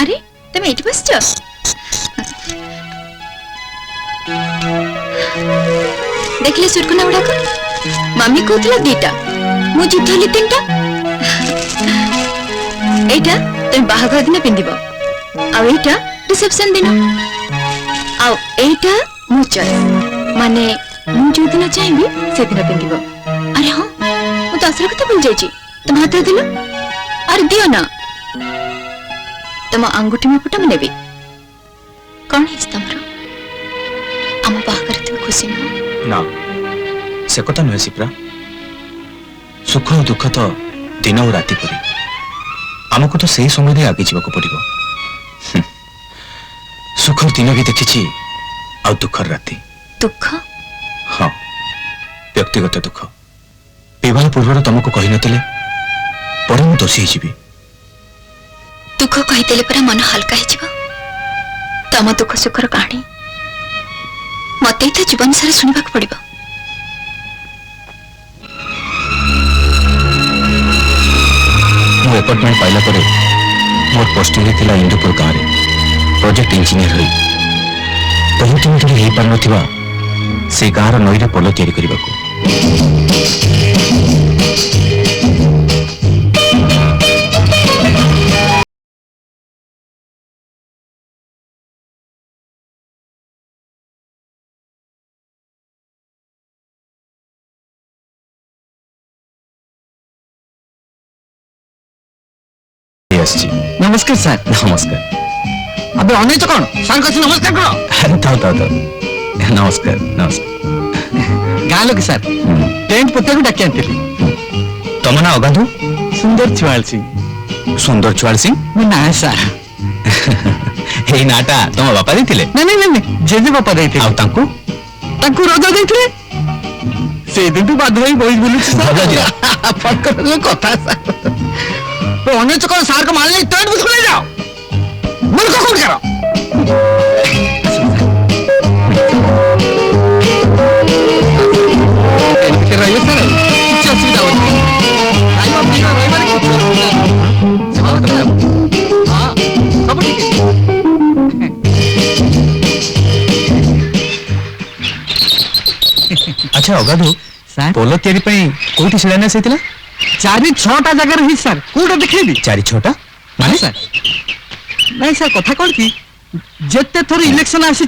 अरे तुम एठी बसछ देखले सुरकुना गुड़ाक मम्मी कहला दीटा मु जितली तीनटा एटा तुम बाहाघर दिन पिंदिब आ एटा रिसेप्शन दिन आ एटा मु चॉइस माने मु जो दिन चाहिए से दिन पिंदिब अरे हाँ मु तो असर कथा भूल जाइछि तुम हाथ दिल अरे दियो ना तुम अंगूठी में पटा नेबी कौन है तमरो आम बाहाघर तुम खुशी न ना से कथा नुहे सिप्रा सुख और दुख तो दिन और राति परी आमको तो सही समय दे आगे जावाक पड़िबो सुखर दिन भी देखी आ दुखर राति दुख हाँ व्यक्तिगत दुख विवाह पूर्व तुमको कही नथिले पर मु दोषी जीवी दुख कहीदेले पर मन हल्का हो तम दुख सुखर कहानी मत तो जीवन सारा शुणा पड़ो अपार्टमेंट पाइला परे मोर पोस्टिंग थिला इंदुपुर गाँव में प्रोजेक्ट इंजीनियर हो बहुत दिन धरी हो पार नथिबा से गाँव नई रे पोल तैयारी करने को नमस्कार सर। नमस्कार अबे अने तो कौन सर को नमस्कार करो ताऊ ताऊ ताऊ नमस्कार नमस्कार गाँ लोग सर टेंट पुते को डाके आंतली तुम ना अगाधु सुंदर छुआल सिंह सुंदर छुआल सिंह मो ना सर हे नाटा तुम बापा देथिले नहीं नहीं नहीं जेजे बापा देथिले आ तांको तांको रोजा देथिले से दिन तो बाद होई बोल बोलु रोजा दिया फटकर कथा सर तो अने तो कौन सर को मान ले टेंट बुझ ले जाओ मन को कौन करो रहिए सर कुछ असुविधा हो आइयो अपनी रविवार की हां सब ठीक है अच्छा अगाधु सर पोलो तैयारी पई कोठी शिलान्यास हेतिला 4-6टा जगह रही सर कोटा देखैबी 4-6टा माने सर नहीं सर कथा कौन की जेते थोर इलेक्शन आसी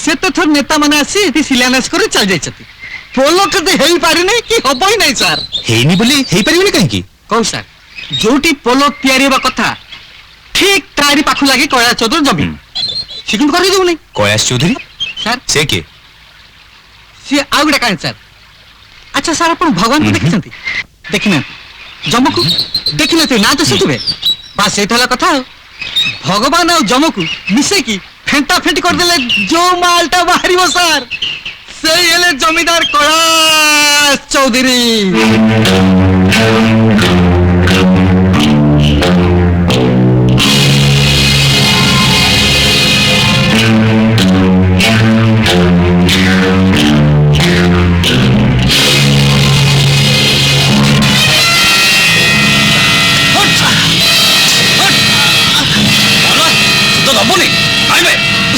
सेते थोर नेता माने आसी एठी शिलान्यास करे चल जाई छथि पोलो कते हेई पारि नै कि होबई नै सर हेनी बोली हेई परिबनी काहे की कौन सर जोटी पोलो तैयारी बा कथा ठीक तारी पाखु लागे कया चौधरी जमीन सिकुन कर देउ नै कयास चौधरी सर से के सी आउडा कान सर अच्छा सर अपन भगवान को देखिसंती देखिना जमकु देखिना तो ना तो सुतबे बस एथला कथा भगवान और जमकु मिसे की फेंटा फेंटी कर देले जो मालटा बाहरिबो सर से हेले जमीदार कयास चौधरी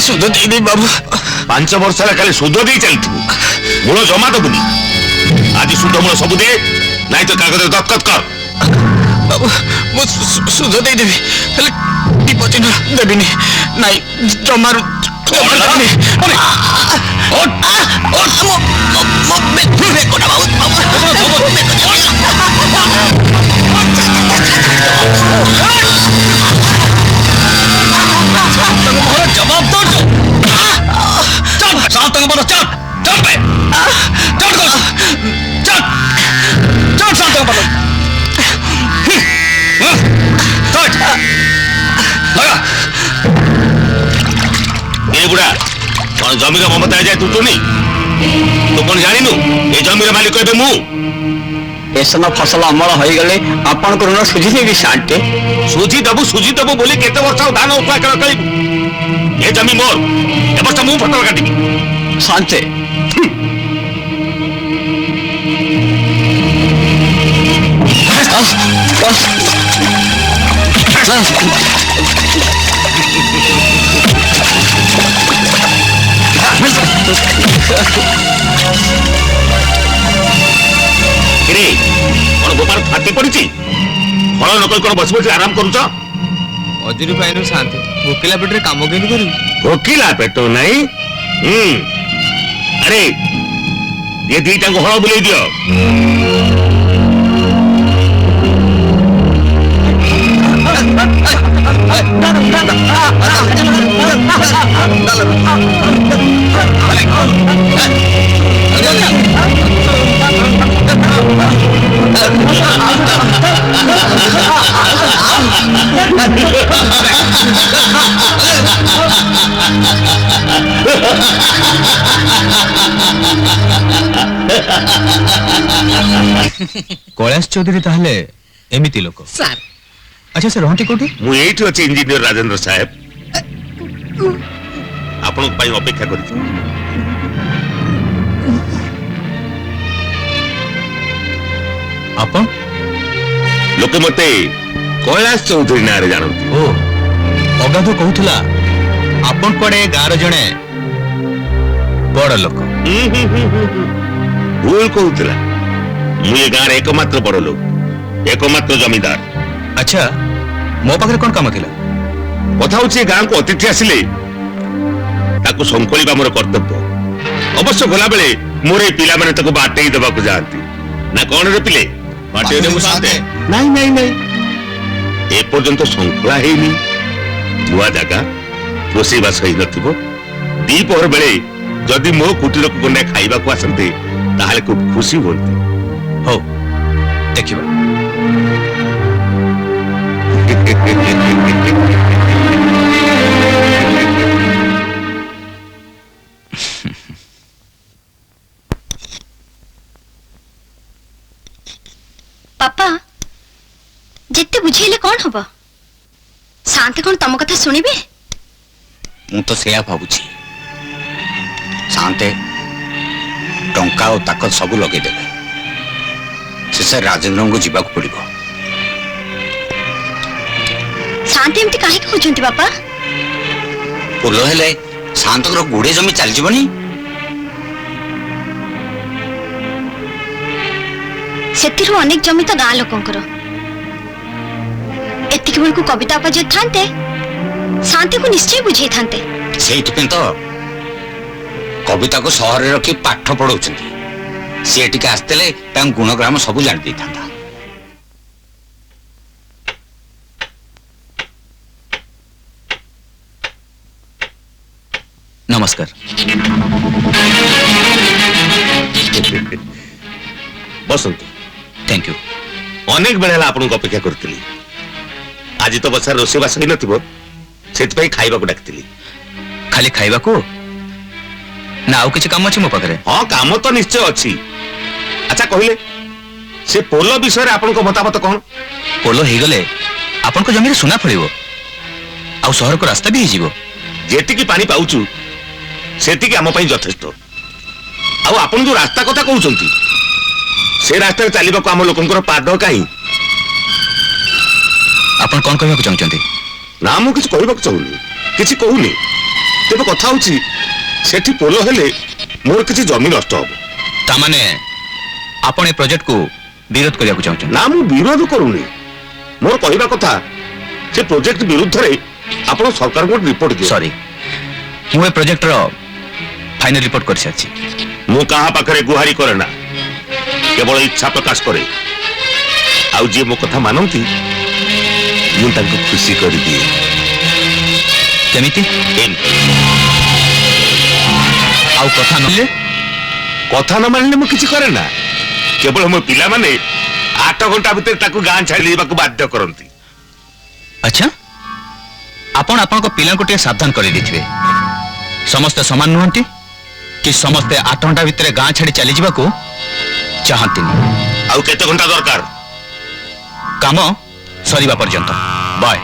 सुध दे बाबू 5 वर्ष खाली सुध दे चलती मूल जमा दबुनी आज सुध मूल सब दे नहीं तो कागज दस्तखत कर बाबू मु सुध दे देबी हेले डिपोजिट देबिनी नहीं जमार देबिनी अरे ओट ओट मो बे कोना बाबू जवाब दो चल साथ तंग बोलो चल चल बे चल को चल चल साथ तंग बोलो चल लगा ये बुढ़ा कौन जमी का ममता जाए तू नहीं तो कौन जानी नु ये जमी मालिक कहबे मु एसन फसल अमल हो गले आपन को ऋण सुझी देबी शांति सुझी दबु बोली केते वर्ष धान उपा कर कई ये जमी मोर ए वर्ष मु फसल काटी शांति କିରେ କଣ ଗୋପାଳ ଫାଟି ପଡିଛି? ଫଳ ନକରି କଣ ବସି ବସି ଆରାମ କରୁଛ? ମଜୁରୀ ପାଇନୁ ଶାନ୍ତି, ଭୋକିଲା ପେଟରେ କାମ କେମିତି କରିବୁ? ଭୋକିଲା ପେଟ ନାହିଁ। ଆରେ ଏ ଦିଟାଙ୍କୁ ହଳ ବୁଲେଇ ଦିଅ। କୈଳାସ ଚୌଧୁରୀ ତାହେଲେ ଏମିତି ଲୋକ? ସାର୍ ଆଚ୍ଛା ସେ ରହନ୍ତି କୋଉଠି? ମୁଁ ଏଇଠି ଅଛି ଇଞ୍ଜିନିୟର ରାଜେନ୍ଦ୍ର ସାହେବ, ଆପଣଙ୍କ ପାଇଁ ଅପେକ୍ଷା କରିଛି। ଆପଣ? ଲୋକେ ମତେ କୈଳାସ ଚୌଧୁରୀ ନାଁରେ ଜାଣନ୍ତି। ଓ ଅଗାଧ କହୁଥିଲା ଆପଣ କୁଆଡେ ଗାଁର ଜଣେ ବଡ ଲୋକ। ଭୁଲ କହୁଥିଲା। ମୁଁ ଏ ଗାଁରେ ଏକମାତ୍ର ବଡ ଲୋକ, ଏକମାତ୍ର ଜମିଦାର। ଆଚ୍ଛା ମୋ ପାଖରେ କଣ କାମ ଥିଲା? କଥା ହଉଛି ଏ ଗାଁକୁ ଅତିଥି ଆସିଲେ ତାକୁ ସଂକଳିବା ମୋର କର୍ତ୍ତବ୍ୟ। ଅବଶ୍ୟ ଗଲାବେଳେ ମୋର ଏ ପିଲାମାନେ ତାକୁ ବାଟେଇ ଦେବାକୁ ଯାଆନ୍ତି। ନା କଣ ରେ ପିଲେ? ବାଟେଇ ଦେବୁ ସାନ୍ତେ? ନାଇଁ ନାଇଁ ନାଇଁ, ଏପର୍ଯ୍ୟନ୍ତ ଶୃଙ୍ଖଳା ହେଇନି। ନୂଆ ଜାଗା, ରୋଷେଇବାସ ହେଇନଥିବ। ଦ୍ୱିପହର ବେଳେ ଯଦି ମୋ କୁଟୀରକୁ ଗଣ୍ଡେ ଖାଇବାକୁ ଆସନ୍ତି ତାହେଲେ ଖୁବ୍ ଖୁସି ହୁଅନ୍ତି। ହଉ ଦେଖିବା। ବାପା ଯେତେ ବୁଝେଇଲେ କଣ ହବ? ଶାନ୍ତି କଣ ତମ କଥା ଶୁଣିବେ? ମୁଁ ତ ସେଇଆ ଭାବୁଛି। ଶାନ୍ତେ ଟଙ୍କା ଓ ତାକତ ସବୁ ଲଗେଇଦେବେ। ଶେଷରେ ରାଜେନ୍ଦ୍ରଙ୍କୁ ଯିବାକୁ ପଡିବ। ଶାନ୍ତି ଏମିତି କାହିଁକି କହୁଛନ୍ତି ବାପା? ପୋଲ ହେଲେ ଶାନ୍ତଙ୍କର ଗୁଡେ ଜମି ଚାଲିଯିବନି? ସେଥିରୁ ଅନେକ ଜମି ତ ଗାଁ ଲୋକଙ୍କର। ଏତିକି ବେଳକୁ କବିତା ଅପା ଯଦି ଥାନ୍ତେ ଶାନ୍ତିକୁ ନିଶ୍ଚୟ ବୁଝେଇଥାନ୍ତେ। ସେଇଥିପାଇଁ ତ କବିତାକୁ ସହରରେ ରଖି ପାଠ ପଢଉଛନ୍ତି। ସେ ଟିକେ ଆସିଥିଲେ ତାଙ୍କ ଗୁଣଗ୍ରାମ ସବୁ ଜାଣି ଦେଇଥାନ୍ତା। ନମସ୍କାର। ବସନ୍ତୁ। Thank you. ଅନେକ ବେଳ ହେଲା ଆପଣଙ୍କୁ ଅପେକ୍ଷା କରିଥିଲି। ଆଜି ତ ବର୍ଷାରେ ରୋଷେଇବାସ ହେଇନଥିବ, ସେଥିପାଇଁ ଖାଇବାକୁ ଡାକିଥିଲି। ଖାଲି ଖାଇବାକୁ ନା ଆଉ କିଛି କାମ ଅଛି ମୋ ପାଖରେ? ହଁ, କାମ ତ ନିଶ୍ଚୟ ଅଛି। ଆଚ୍ଛା କହିଲେ, ସେ ପୋଲ ବିଷୟରେ ଆପଣଙ୍କ ମତାମତ କଣ? ପୋଲ ହେଇଗଲେ ଆପଣଙ୍କ ଜମିରେ ସୁନା ଫଳିବ, ଆଉ ସହରକୁ ରାସ୍ତା ବି ହେଇଯିବ। ଯେତିକି ପାଣି ପାଉଛୁ ସେତିକି ଆମ ପାଇଁ ଯଥେଷ୍ଟ। ଆଉ ଆପଣ ଯୋଉ ରାସ୍ତା କଥା କହୁଛନ୍ତି, ସେ ରାସ୍ତାରେ ଚାଲିବାକୁ ଆମ ଲୋକଙ୍କର ପାଦ କାହିଁ? ଆପଣ କଣ କହିବାକୁ ଚାହୁଁଛନ୍ତି? ନା, ମୁଁ କିଛି କହିବାକୁ ଚାହୁଁନି, କିଛି କହୁନି। ତେବେ କଥା ହଉଛି, ସେଠି ପୋଲ ହେଲେ ମୋର କିଛି ଜମି ନଷ୍ଟ ହବ। ତାମାନେ ଆପଣ ଏ ପ୍ରୋଜେକ୍ଟକୁ ବିରୋଧ କରିବାକୁ ଚାହୁଁଛନ୍ତି? ନା, ମୁଁ ବିରୋଧ କରୁନି। ମୋର କହିବା କଥା, ସେ ପ୍ରୋଜେକ୍ଟ ବିରୁଦ୍ଧରେ ଆପଣ ସରକାରଙ୍କୁ ରିପୋର୍ଟ ଦିଅ। ସରି, ମୁଁ ଏ ପ୍ରୋଜେକ୍ଟର ଫାଇନାଲ ରିପୋର୍ଟ କରିସାରିଛି। ମୁଁ କାହା ପାଖରେ ଗୁହାରି କରେ ନା, କେବଳ ଇଚ୍ଛା ପ୍ରକାଶ କରେ। ଆଉ ଯିଏ ମୋ କଥା ମାନନ୍ତି ମୁଁ ତାଙ୍କୁ ଖୁସି କରିଦିଏ। କେମିତି? ଆଉ କଥା ନହେଲେ? କଥା ନ ମାନିଲେ ମୁଁ କିଛି କରେ ନା। କେବଳ ମୋ ପିଲାମାନେ 8 ଘଣ୍ଟା ଭିତରେ ତାକୁ ଗାଁ ଛାଡ଼ି ଯିବାକୁ ବାଧ୍ୟ କରନ୍ତି। ଆଚ୍ଛା, ଆପଣ ଆପଣଙ୍କ ପିଲାଙ୍କୁ ଟିକେ ସାବଧାନ କରିଦେଇଥିବେ। ସମସ୍ତେ ସମାନ ନୁହନ୍ତି କି ସମସ୍ତେ 8 ଘଣ୍ଟା ଭିତରେ ଗାଁ ଛାଡ଼ି ଚାଲିଯିବାକୁ ଚାହାନ୍ତିନି। ଆଉ କେତେ ଘଣ୍ଟା ଦରକାର? କାମ ସରିବା ପର୍ଯ୍ୟନ୍ତ। ବାଏ।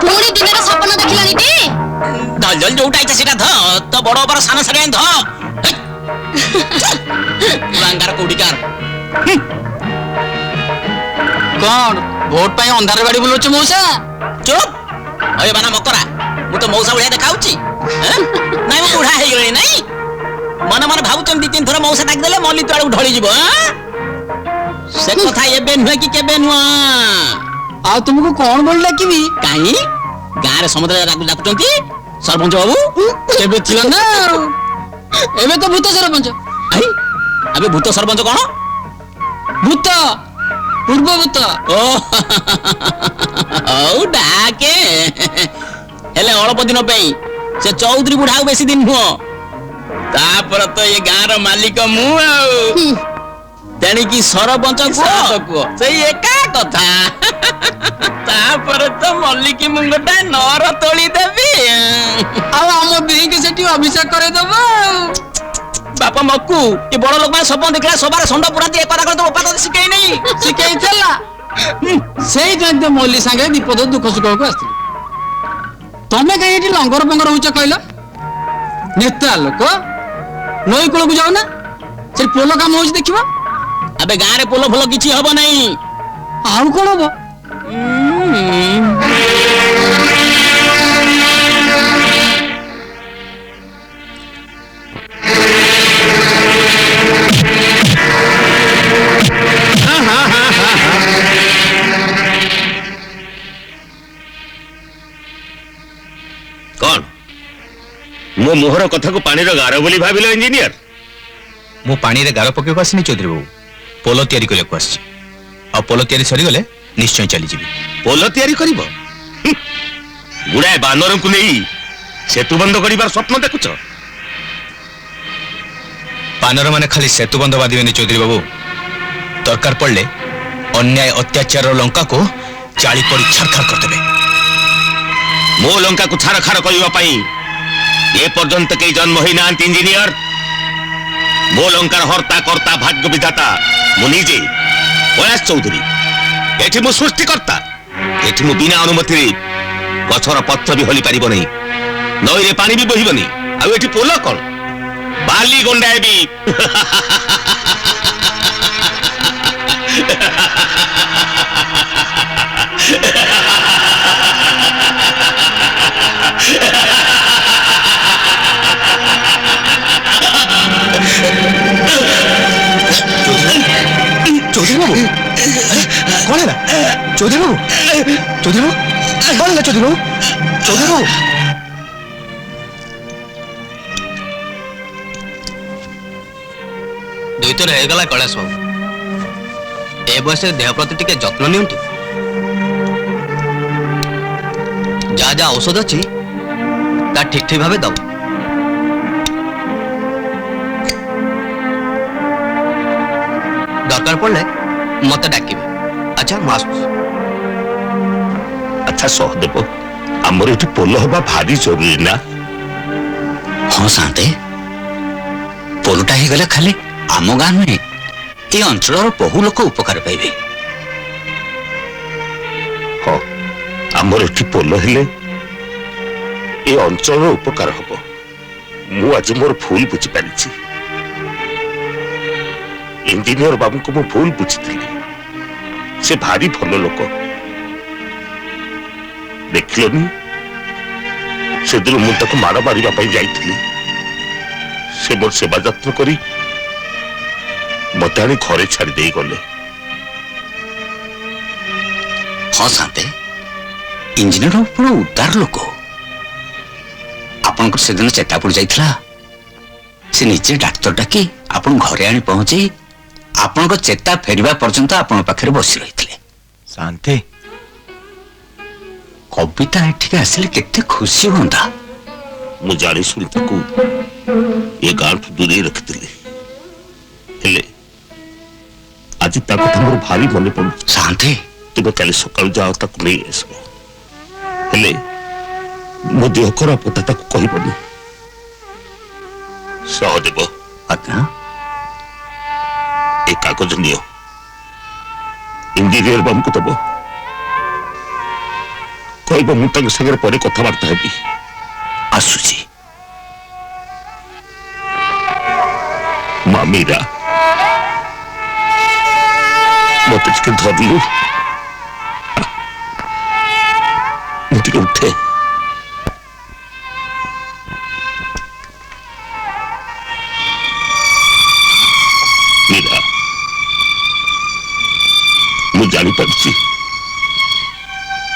ପୁଣି ଦିନରେ ସପନ ଦେଖିଲାନି ଟି? ଜଲଦି ଯୋଉଟା ଇଚ୍ଛା ସେଟା ଧ। ତ ବଡ ବଡ ସାନ ସାନ ଧ। ରାଙ୍ଗାର କୋଉଠିକାର? କଣ ଭୋଟ ପାଇଁ ଅନ୍ଧାର ଗାଡି ବୁଲୁଛୁ ମଉସା? ଚୁପ୍ ଅଏ ବାନା ମକରା ମୁଁ ତ ମଉସା ଭଳିଆ ଦେଖାଉଛି ନାଇଁ ମୁଁ ବୁଢା ହେଇଗଲିଣି ନାଇଁ ମନେ ମନେ ଭାବୁଛନ୍ତି ଦି ତିନି ଥର ମଉସା ଡାକିଦେଲେ ମଲ୍ଲି ତୁ ଆଡକୁ ଢଳିଯିବ ସେ କଥା ଏବେ ନୁହେଁ କି କେବେ ନୁହଁ ଆଉ ତୁମକୁ କଣ ବୋଲି ଡାକିବି? କାହିଁ ଗାଁରେ ସମୁଦ୍ର ଡାକୁଛନ୍ତି ସରପଞ୍ଚ ବାବୁ ଏବେ ଥିଲା ନା ଏବେ ତ ଭୂତ ସରପଞ୍ଚ। ଆଇ ଆବେ ଭୂତ ସରପଞ୍ଚ କଣ ଭୂତ ପୂର୍ବ ଭୂତ। ଓ ହଉ ଡାକେ ହେଲେ ଅଳ୍ପ ଦିନ ପାଇଁ ସେ ଚୌଧୁରୀ ବୁଢା ଆଉ ବେଶୀ ଦିନ ନୁହଁ ତାପରେ ତ ଏ ଗାଁର ମାଲିକ ମୁଁ ଆଉ ତେଣିକି ସରପଞ୍ଚ କୁହ ସେଇ ଏକା କଥା ତାପରେ ତ ମଲ୍ଲିକି ମୁଣ୍ଡଟା ନର ତୋଳି ଦେବି ଆଉ ଆମ ଦେଇକି ସେଠି ଅଭିଷେକ କରେଇଦବ। ବାପା ମକୁ ଏ ବଡ ଲୋକ ମାନେ ସପନ ଦେଖିଲା ସବାର ଷଣ୍ଢ ପୁରା দিয়ে କଥା করে তো পাতা শিখাই নাই ଶିଖେଇଥିଲା ସେଇଥିପାଇଁ ତ ମଲ୍ଲି ସାଙ୍ଗେ ବିପଦ ଦୁଃଖ ସୁଖକୁ ଆସିଥିଲି। ତମେ କାହିଁ ଏଠି ଲଙ୍ଗର ପଙ୍ଗର ହଉଛ କହିଲ? ନେତା ଲୋକ ନଈ କୂଳକୁ ଯାଉ ନା ସେଠି ପୋଲ କାମ ହଉଛି ଦେଖିବ। আবে গাঁরে পোলো ফোলো কিছু হব নাই ଆଉ କଣ ହବ? କଣ ମୋ ମୁହଁର କଥାକୁ ପାଣିର ଗାର ବୋଲି ଭାବିଲ ଇଞ୍ଜିନିୟର? ମୁଁ ପାଣିରେ ଗାର ପକେଇବାକୁ ଆସିନି ଚୌଧୁରୀ ବାବୁ, ପୋଲ ତିଆରି କରିବାକୁ ଆସିଛି। ଆଉ ପୋଲ ତିଆରି ସରିଗଲେ ନିଶ୍ଚୟ ଚାଲିଯିବି। ପୋଲ ତିଆରି କରିବ? ଗୁଡାଏ ବାନରଙ୍କୁ ନେଇ ସେତୁ ବନ୍ଧ କରିବାର ସ୍ୱପ୍ନ ଦେଖୁଛ? ବାନର ମାନେ ଖାଲି ସେତୁ ବନ୍ଧ ବାନ୍ଧିବେନି ଚୌଧୁରୀ ବାବୁ, ଦରକାର ପଡିଲେ ଅନ୍ୟାୟ ଅତ୍ୟାଚାର ଲଙ୍କାକୁ ଚାଳି ପଡି ଛାରଖାର କରିଦେବେ। ମୋ ଲଙ୍କାକୁ ଛାରଖାର କରିବା ପାଇଁ ଏ ପର୍ଯ୍ୟନ୍ତ କେହି ଜନ୍ମ ହୋଇନାହାନ୍ତି ଇଞ୍ଜିନିୟର। ମୋ ଲଙ୍କାର ହର୍ତ୍ତା କର୍ତ୍ତା ଭାଗ୍ୟ ବିଧାତା ମୁଁ ନିଜେ କୈଳାସ ଚୌଧୁରୀ। ଏଠି ମୁଁ ସୃଷ୍ଟିକର୍ତ୍ତା। ଏଠି ମୁଁ ବିନା ଅନୁମତିରେ ଗଛର ପତ୍ର ବି ହଲି ପାରିବ ନାହିଁ, ନଈରେ ପାଣି ବି ବହିବନି। ଆଉ ଏଠି ପୋଲ କଣ, ବାଲି ଗଣ୍ଡାଏ ବି चौधरी बाबू कौन है? चौधरी बाबू, चौधरी बाबू कौन है? चौधरी बाबू, चौधरी बाबू दुई थर होगला कैलाश बाबू, ए बयस देह प्रति टिके जत्न नियंतु। जा जा औषध अच्छी ता ठीक ठीक भाव दब। दरकार पड़े मत डाकिबे। अच्छा मास्टर। अच्छा सहदेव, आमर एठी पोल हवा भारी जरूरी ना? हाँ शांते पोलटा ही गले खाली आम गाँ नुहे ये अंचल बहु लोक उपकार पाइबे। हाँ आमर एठी पोल हेले ए अंचल उपकार हब। मु आज मोर भूल बुझी पारिछि। इंजीनियर बाबू को मु भूल बुझी, से भारी भल लोक। देखिलनी से दिन मुझे माड़ मारे जाइली, से मोर सेवा जत्न करी मत आनी घरे छाड़ी दे गले। हाँ शांते इंजीनियर पूरा उदार लोक। आपण से दिन चेता पड़ जाइथिला, से निजे डाक्तर डाकी आपण घरे आनी पहुंचे आपण चेता फेरिबा पर्यंत आपण पाखरे बसी रही। शांति कविता एठिक आसिले केते खुशी होंदा। मु जानी सुनी ताकू ये गांव दूरे रखिथिली, हेले आज ता कथा मोर भारी मने पड़ु। शांति तुम काली सकाळ जाओ ताकू नहीं आसो, हेले मो देह खराब होता ताकू कहबनी। सहदेव आज्ञा ए कागज नियो, इंजीनियर बाबू को दबो, कहब मु तांग संगे परे कथबार्ता हेबी। आसुची मामीरा मत धरलु ଟିକେ ଉଠେ। ମୀରା, ମୁଁ ଜାଣିପାରୁଛି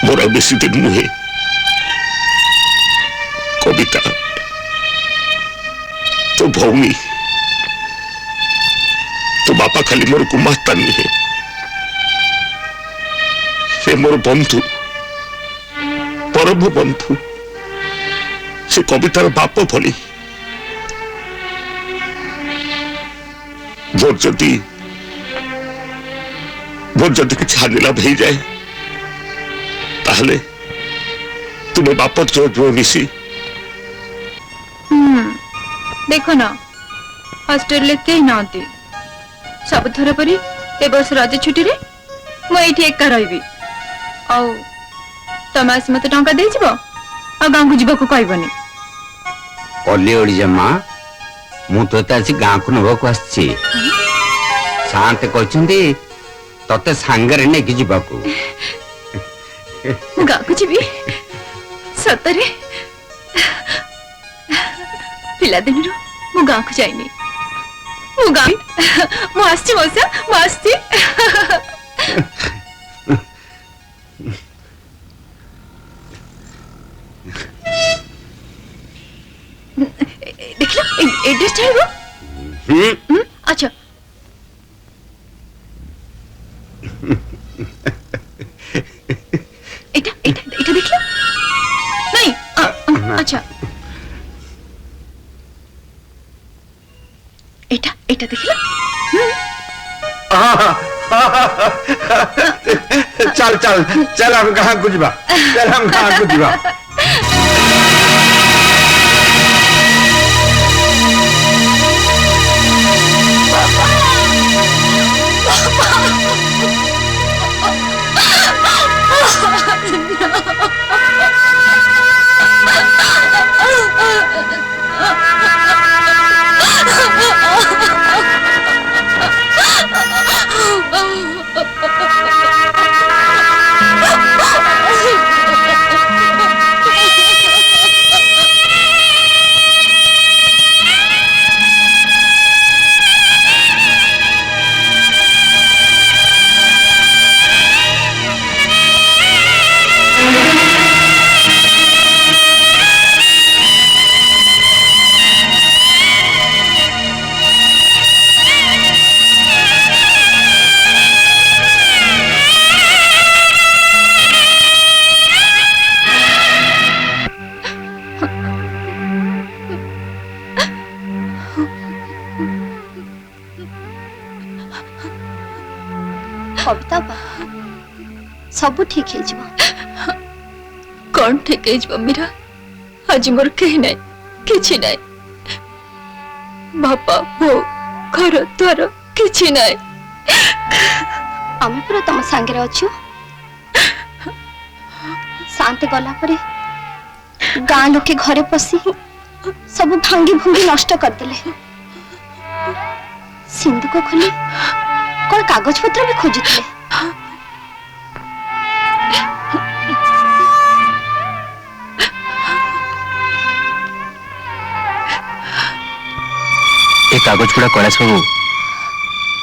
ମୋର ଆଉ ବେଶୀ ଦିନ ନୁହେଁ। କବିତା ତୋ ଭଉଣୀ, ତୋ ବାପା ଖାଲି ମୋର ଗୁମାସ୍ତା ନୁହେଁ, ସେ ମୋର ବନ୍ଧୁ, ପରମ ବନ୍ଧୁ। ସେ କବିତାର ବାପ ଭଳି। ମୋର ଯଦି କିଛି ହାନିଲାଭ ହେଇଯାଏ ତାହେଲେ ତୁମେ ବାପ ଝିଅ ମିଶି देख न हॉस्टेल ले कहीं नांती सब थर परी ए वर्ष रज छुट्टी रे मु एठी एका रहबी आ तमे आसी मते टंका देई जिवो आ गां को जिवो को कहबनी कली ओडी जम्मा मु तो तासी गां को नबो को आछि शांत कहचंदी तते सांगरे ने कि जिबा को गां को जिबी सतरे पिला दिन रो मु गां को जाइनी मु गां मु आस्ती मौसा मु आस्ती देख लो एड्रेस चाहिए अच्छा एटा एटा एटा देख लो नहीं अच्छा एटा एटा देख लो चल चल चल हम कहां को जिबा चल हम कहां को जिबा कविता बा सब ठीक है जीवा कौन ठीक है जीवा मेरा आज मोर कहीं नहीं किछि नहीं बापा वो घर द्वार किछि नहीं आम पूरा तुम सांगे अच्छु शांति गला परे गाँ लोके घरे पसी सब भांगी भूंगी नष्ट करदेले सिंधु को खोली कौन कागज पत्र भी खोजुଥିଲେ ए कागज गुड़ा कैलाश बाबू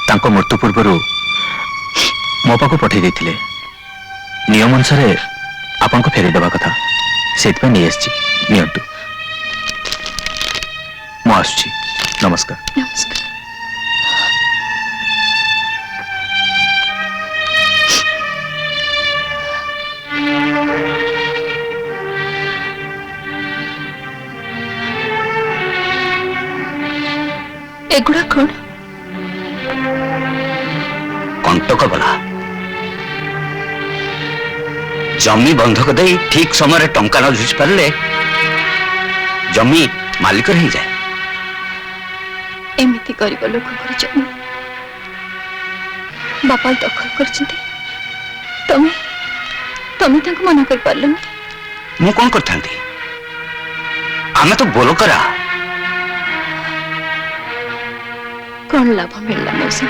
तांको मृत्यु पूर्व मो पाक पठे देथिले नियम अनुसार आपन को फेरी देबा कथा सेत पे नहीं आछि नियंतु मो आछि नमस्कार नमस्कार एगुड़ा कौन कंटक बला जमी बंधक दे ठीक समय टंका न झुझ पारे जमी मालिक रही जाए एमती गरीब लोक जमी बापा दखल कर तमें तमें तांको मना कर पारलनी मु कौन करता आमे तो बोलो करा कौन लाभ मिलला मौसा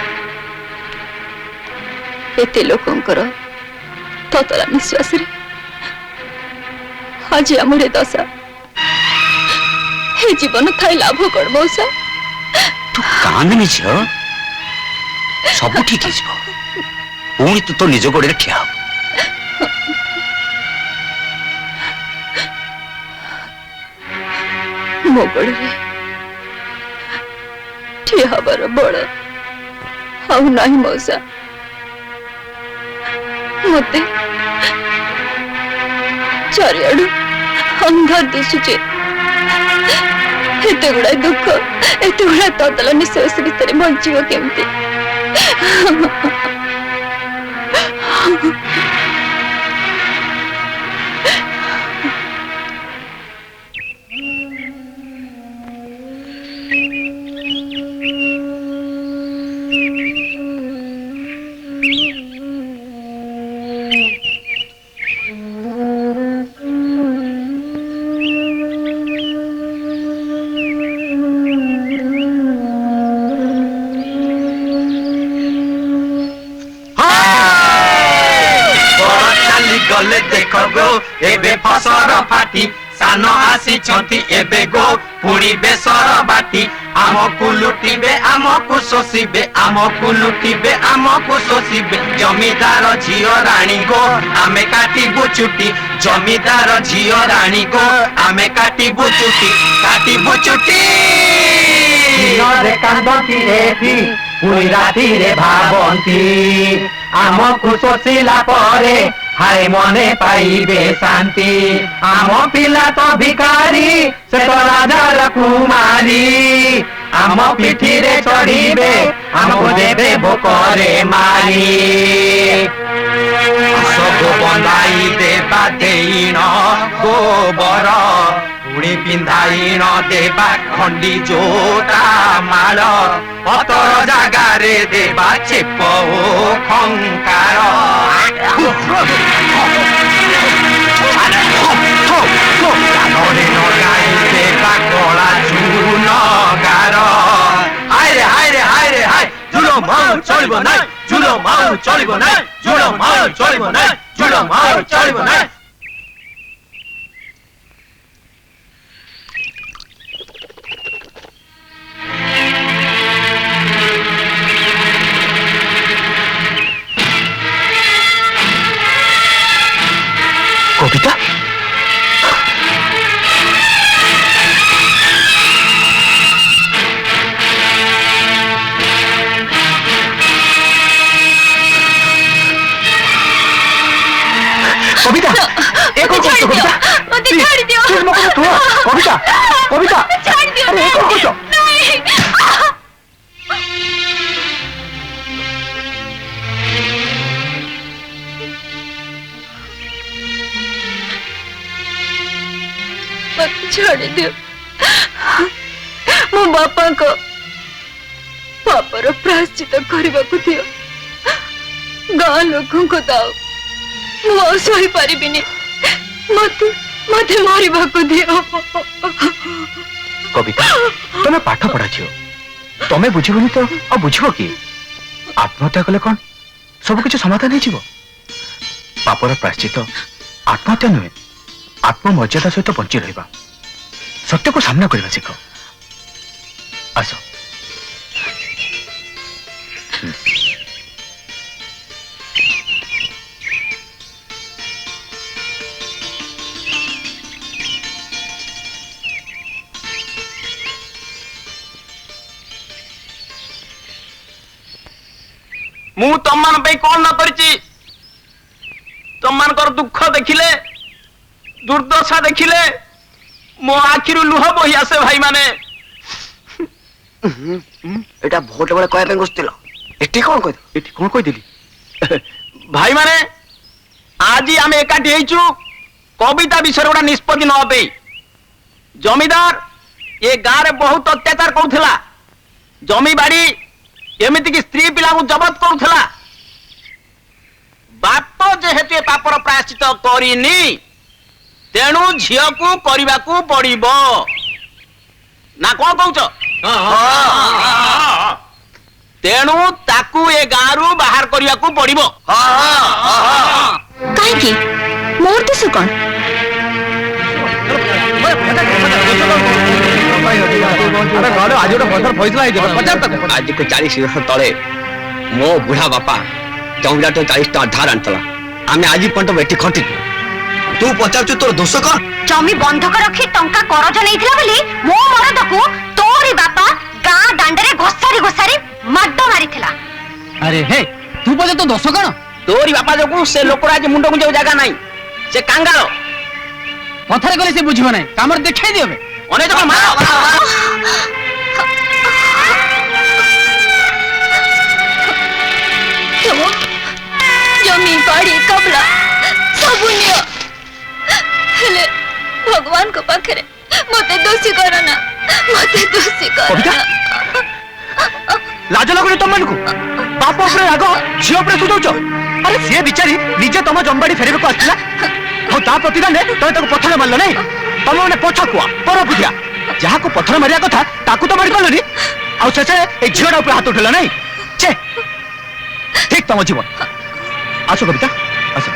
एते लोकंकर ततला निश्वास रे आज आमर दशा हे जीवन थाई लाभ कर मौसा तू कांदनी झियो सब ठीक है पुणी तू तो निज गोड़े ठिया हो मो गोड़े ठिया हबार बड़ आउ नाही मौसा मते चारियाडू अंधार दिशुचे एते गुड़ा दुख एते गुड़ा ततला निश्वास भितर बंचिव केमती गले देख गो एबे फसर फाटी सान आसी छंती एबे गो पुणी बेसर बाटी आमको लुटिबे आमको शोषिबे आमको लुटिबे आमको शोषिबे जमीदार झियो रानी गो आमे काटी बुचुटी जमीदार झियो रानी गो आमे काटी बुचुटी रे कांदती रे पुणी राती रे भाबंती आमको शोषिला परे हाय मने पाइबे शांति आम पिला तो भिकारी से तो राजा कुमारी आम पिठी रे चढ़ीबे आमको देबे भोकरे मारी सब बंधाई देबा देइन गोबर पुणी पिंधाइन देबा खंडी जोटा माल अतर जागारे देबा चेप ओ खंकार देबा कला चून गार हायरे हायरे हायरे हाय जुलो माउ चलिब नाइ जुलो माउ चलिब नाइ जुलो माउ चलिब नाइ जुलो माउ चलिब नाइ कविता कविता एक और छोड़ दियो मते छोड़ दियो तुम मको तो कविता कविता छोड़ दियो अरे एक और करछो छोड़ दियो मो बापा को पापर प्रायश्चित करने को दियो गाँ लोकों को दाओ मु सही पारिबिनी मते मते मारिबा को दियो कविता तुम पाठ पढ़ा झियो तमें बुझिबनी तो आ बुझिबो कि आत्महत्या कले कौन सब किछ समाधान हो पापर प्रायश्चित आत्महत्या नुहे आत्ममर्यादा सहित बंची रहा सत्य को सामना करने शिख आस मु तुम कौन न करी तुम दुख देखिले दुर्दशा देखिले मो आखिरु लुह बही आसे भाई माने एटा भोट बेले कहबे गुस्तिलो एटी कौन कह दिली भाई माने आज आम एकाठी हेचु कविता विषय गोटा निष्पत्ति नबे जमीदार ये गाँव रे बहुत अत्याचार करुला जमी बाड़ी एमती की स्त्री पिला जबत करुला बाप जेहेतु पापर प्रायश्चित करिनी तेणु झील को करने को पड़िबो ना कौन कौच तेणु ताकू ए गाँव बाहर करने को पड़िबो कहीं मोर देश कौन ଆଜି ଗୋଟେ ପଥର ଫଇସଲା ହେଇଯିବ ପଚାର ତାକୁ ଆଜିକୁ 40 ବର୍ଷ ତଳେ ମୋ ବୁଢା ବାପା ଜମିଦାର 40 ଟଙ୍କା ଧାର ଆଣିଥିଲା ଆମେ ଆଜି ପର୍ଯ୍ୟନ୍ତ ଏଠି ଖଟିଛୁ ତୁ ପଚାରୁଛୁ ତୋର ଦୋଷ କଣ ଜମି ବନ୍ଧକ ରଖି ଟଙ୍କା କରଜ ନେଇଥିଲା ବୋଲି ମୋ ମରଦକୁ ତୋରି ବାପା ଗାଁ ଦାଣ୍ଡରେ ଘୋଷାରି ଘୋଷାରି ମାଡ ମାରିଥିଲା। ଆରେ ହେ ତୁ ପଚାର ତ ଦୋଷ କଣ ତୋରି ବାପା ଯୋଗୁ ସେ ଲୋକର ଆଜି ମୁଣ୍ଡ ଗୁଞ୍ଜିବାକୁ ଜାଗା ନାହିଁ ସେ କାଙ୍ଗାଳ କଥାରେ ଗଲେ ସେ ବୁଝିବ ନାହିଁ କାମରେ ଦେଖାଇ ଦିଅ ଅନେକ ମାର ଜମି ବାଡ଼ି କବଲା ସବୁ ନିଅ ହେଲେ ଭଗବାନ ଙ୍କ ପାଖରେ ମତେ ଦୋଷୀ କର ନା ମତେ ଦୋଷୀ କର କବିତା? ଲାଜ ଲାଗୁନି ତମମାନଙ୍କୁ ବାପ ଉପରେ ରାଗ ଝିଅ ଉପରେ ସୁଦଉଛ ଆରେ ସିଏ ବିଚାରି ନିଜେ ତମ ଜମିବାଡି ଫେରିବାକୁ ଆସିଥିଲା ଆଉ ତା ପ୍ରତିଦାନରେ ତମେ ତାକୁ ପଥର ମାରିଲ ନାଇଁ ତମେ ମାନେ ପଛକୁଆ ପର ବୁଝିଆ ଯାହାକୁ ପଥର ମାରିବା କଥା ତାକୁ ତ ମାରି ପାରିଲନି ଆଉ ଶେଷରେ ଏଇ ଝିଅଟା ଉପରେ ହାତ ଉଠେଇଲ ନାଇଁ ଛେ ଠିକ ତମ ଜୀବନ ଆସ କବିତା ଆସ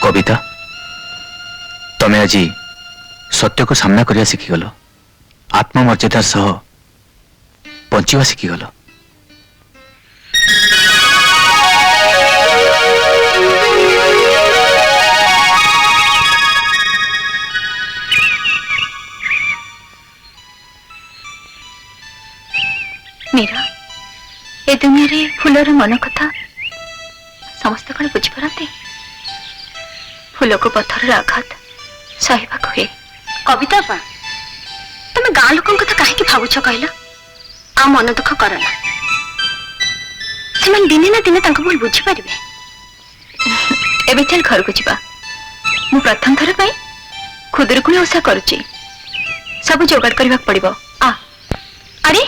କବିତା ତମେ ଆଜି ସତ୍ୟକୁ ସାମ୍ନା କରିବା ଶିଖିଗଲ ଆତ୍ମମର୍ଯ୍ୟାଦା ସହ ବଞ୍ଚିବା ଶିଖିଗଲ ମୀରା ଏ ଦୁନିଆରେ ଫୁଲର ମନ କଥା ସମସ୍ତେ କଣ ବୁଝିପାରନ୍ତି ଫୁଲକୁ ପଥରର ଆଘାତ ସହିବାକୁ ହୁଏ। କବିତା ବାପା ତମେ ଗାଁ ଲୋକଙ୍କ କଥା କାହିଁକି ଭାବୁଛ କହିଲ ଆଉ ମନ ଦୁଃଖ କର ନା ସେମାନେ ଦିନେ ନା ଦିନେ ତାଙ୍କ ଭୁଲ ବୁଝିପାରିବେ। ଏବେ ଚାଲ ଘରକୁ ଯିବା ମୁଁ ପ୍ରଥମ ଥର ପାଇଁ ଖୁଦୁରୁକୁଣୀ ଓଷା କରୁଛି ସବୁ ଯୋଗାଡ଼ କରିବାକୁ ପଡିବ ଆରେ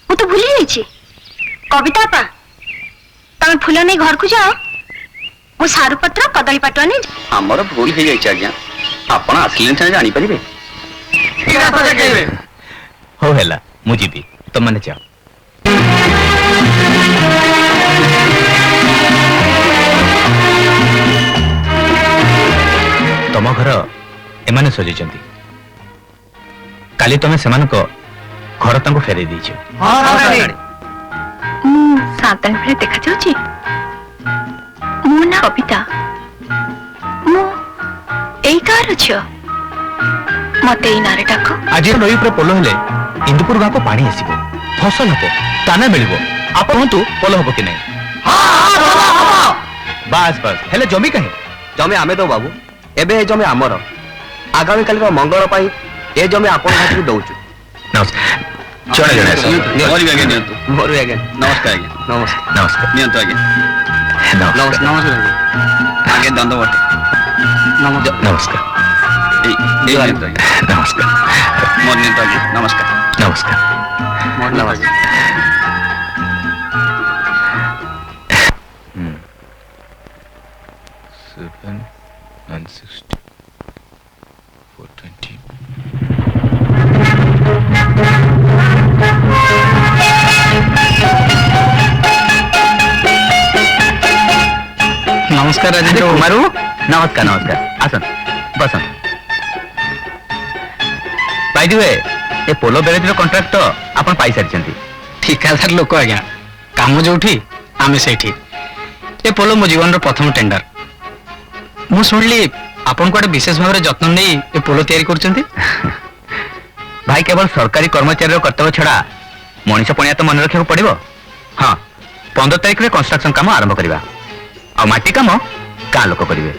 ମୁଁ ତ ଭୁଲି ଯାଇଛି କବିତା ବାପା ତମେ ଫୁଲ ନେଇ ଘରକୁ ଯାଅ ମୁଁ ସାରୁ ପତ୍ର କଦଳୀ ପାଟୁଆ ନେଇ ଆମର ଭୁଲ ହେଇଯାଇଛି ଆଜ୍ଞା ଆପଣ ଆସିଲେ ସିନା ଜାଣିପାରିବେ ହଉ ହେଲା ମୁଁ ଯିବି ତମମାନେ ଯାଅ ତମ ଘର ଏମାନେ ସଜେଇଛନ୍ତି କାଲି ତମେ ସେମାନଙ୍କ ଘର ତାଙ୍କୁ ଫେରେଇ ଦେଇଛ ମୁଁ ସାନ୍ତାଣୀ ଭଳି ଦେଖାଯାଉଛି ମୋ ନା କବିତା ମୁଁ ଏଇ ଗାଁର ଝିଅ ମତେ ଏଇ ନାଁରେ ଡାକ ଆଜି ନଈ ଉପରେ ପୋଲ ହେଲେ ଇନ୍ଦୁପୁର ଗାଁକୁ ପାଣି ଆସିବ ଫସଲ ହବ ଦାନା ମିଳିବ ଆପଣ କୁହନ୍ତୁ ପୋଲ ହବ କି ନାହିଁ ବାସ୍ ବାସ୍ ହେଲେ ଜମି କାହିଁ ଜମି ଆମେ ଦଉ ବାବୁ ଏବେ ଏ ଜମି ଆମର ଆଗାମୀ କାଲିର ମଙ୍ଗଳ ପାଇଁ ଏ ଜମି ଆପଣ ହାତକୁ ଦଉଛୁ ଜଣେ ଜଣେ ଆସ। ମୋର ବି ଆଜ୍ଞା ନିଅନ୍ତୁ ମୋର ବି ଆଜ୍ଞା ନମସ୍କାର ଆଜ୍ଞା ନମସ୍କାର ନମସ୍କାର ନିଅନ୍ତୁ ଆଜ୍ଞା ନମସ୍କାର ନମସ୍କାର ଆଜ୍ଞା ଦଣ୍ଡବଟ ନମସ୍କାର ଏଇ ନିଅନ୍ତୁ ଆଜ୍ଞା ନମସ୍କାର ମୋର ନିଅନ୍ତୁ ଆଜ୍ଞା ନମସ୍କାର ନମସ୍କାର ମୋର ନମସ୍କାର ନମସ୍କାର ରାଜେନ୍ଦ୍ର କୁମାରୁ ନମସ୍କାର ନମସ୍କାର ଆସନ୍ତୁ ବସନ୍ତୁ ପାଇଦି ହୁଏ ଏ ପୋଲ ବ୍ୟାରେଜର କଣ୍ଟ୍ରାକ୍ଟ ଆପଣ ପାଇସାରିଛନ୍ତି ଠିକାଦାର ଲୋକ ଆଜ୍ଞା କାମ ଯୋଉଠି ଆମେ ସେଇଠି ଏ ପୋଲ ମୋ ଜୀବନର ପ୍ରଥମ ଟେଣ୍ଡର ମୁଁ ଶୁଣିଲି ଆପଣ କୁଆଡେ ବିଶେଷ ଭାବରେ ଯତ୍ନ ନେଇ ଏ ପୋଲ ତିଆରି କରୁଛନ୍ତି ଭାଇ କେବଳ ସରକାରୀ କର୍ମଚାରୀର କର୍ତ୍ତବ୍ୟ ଛଡା ମଣିଷ ପଣିଆ ତ ମନେ ରଖିବାକୁ ପଡିବ ହଁ 15 ତାରିଖରେ କନଷ୍ଟ୍ରକ୍ସନ କାମ ଆରମ୍ଭ କରିବା ଆଉ ମାଟି କାମ ଗାଁ ଲୋକ କରିବେ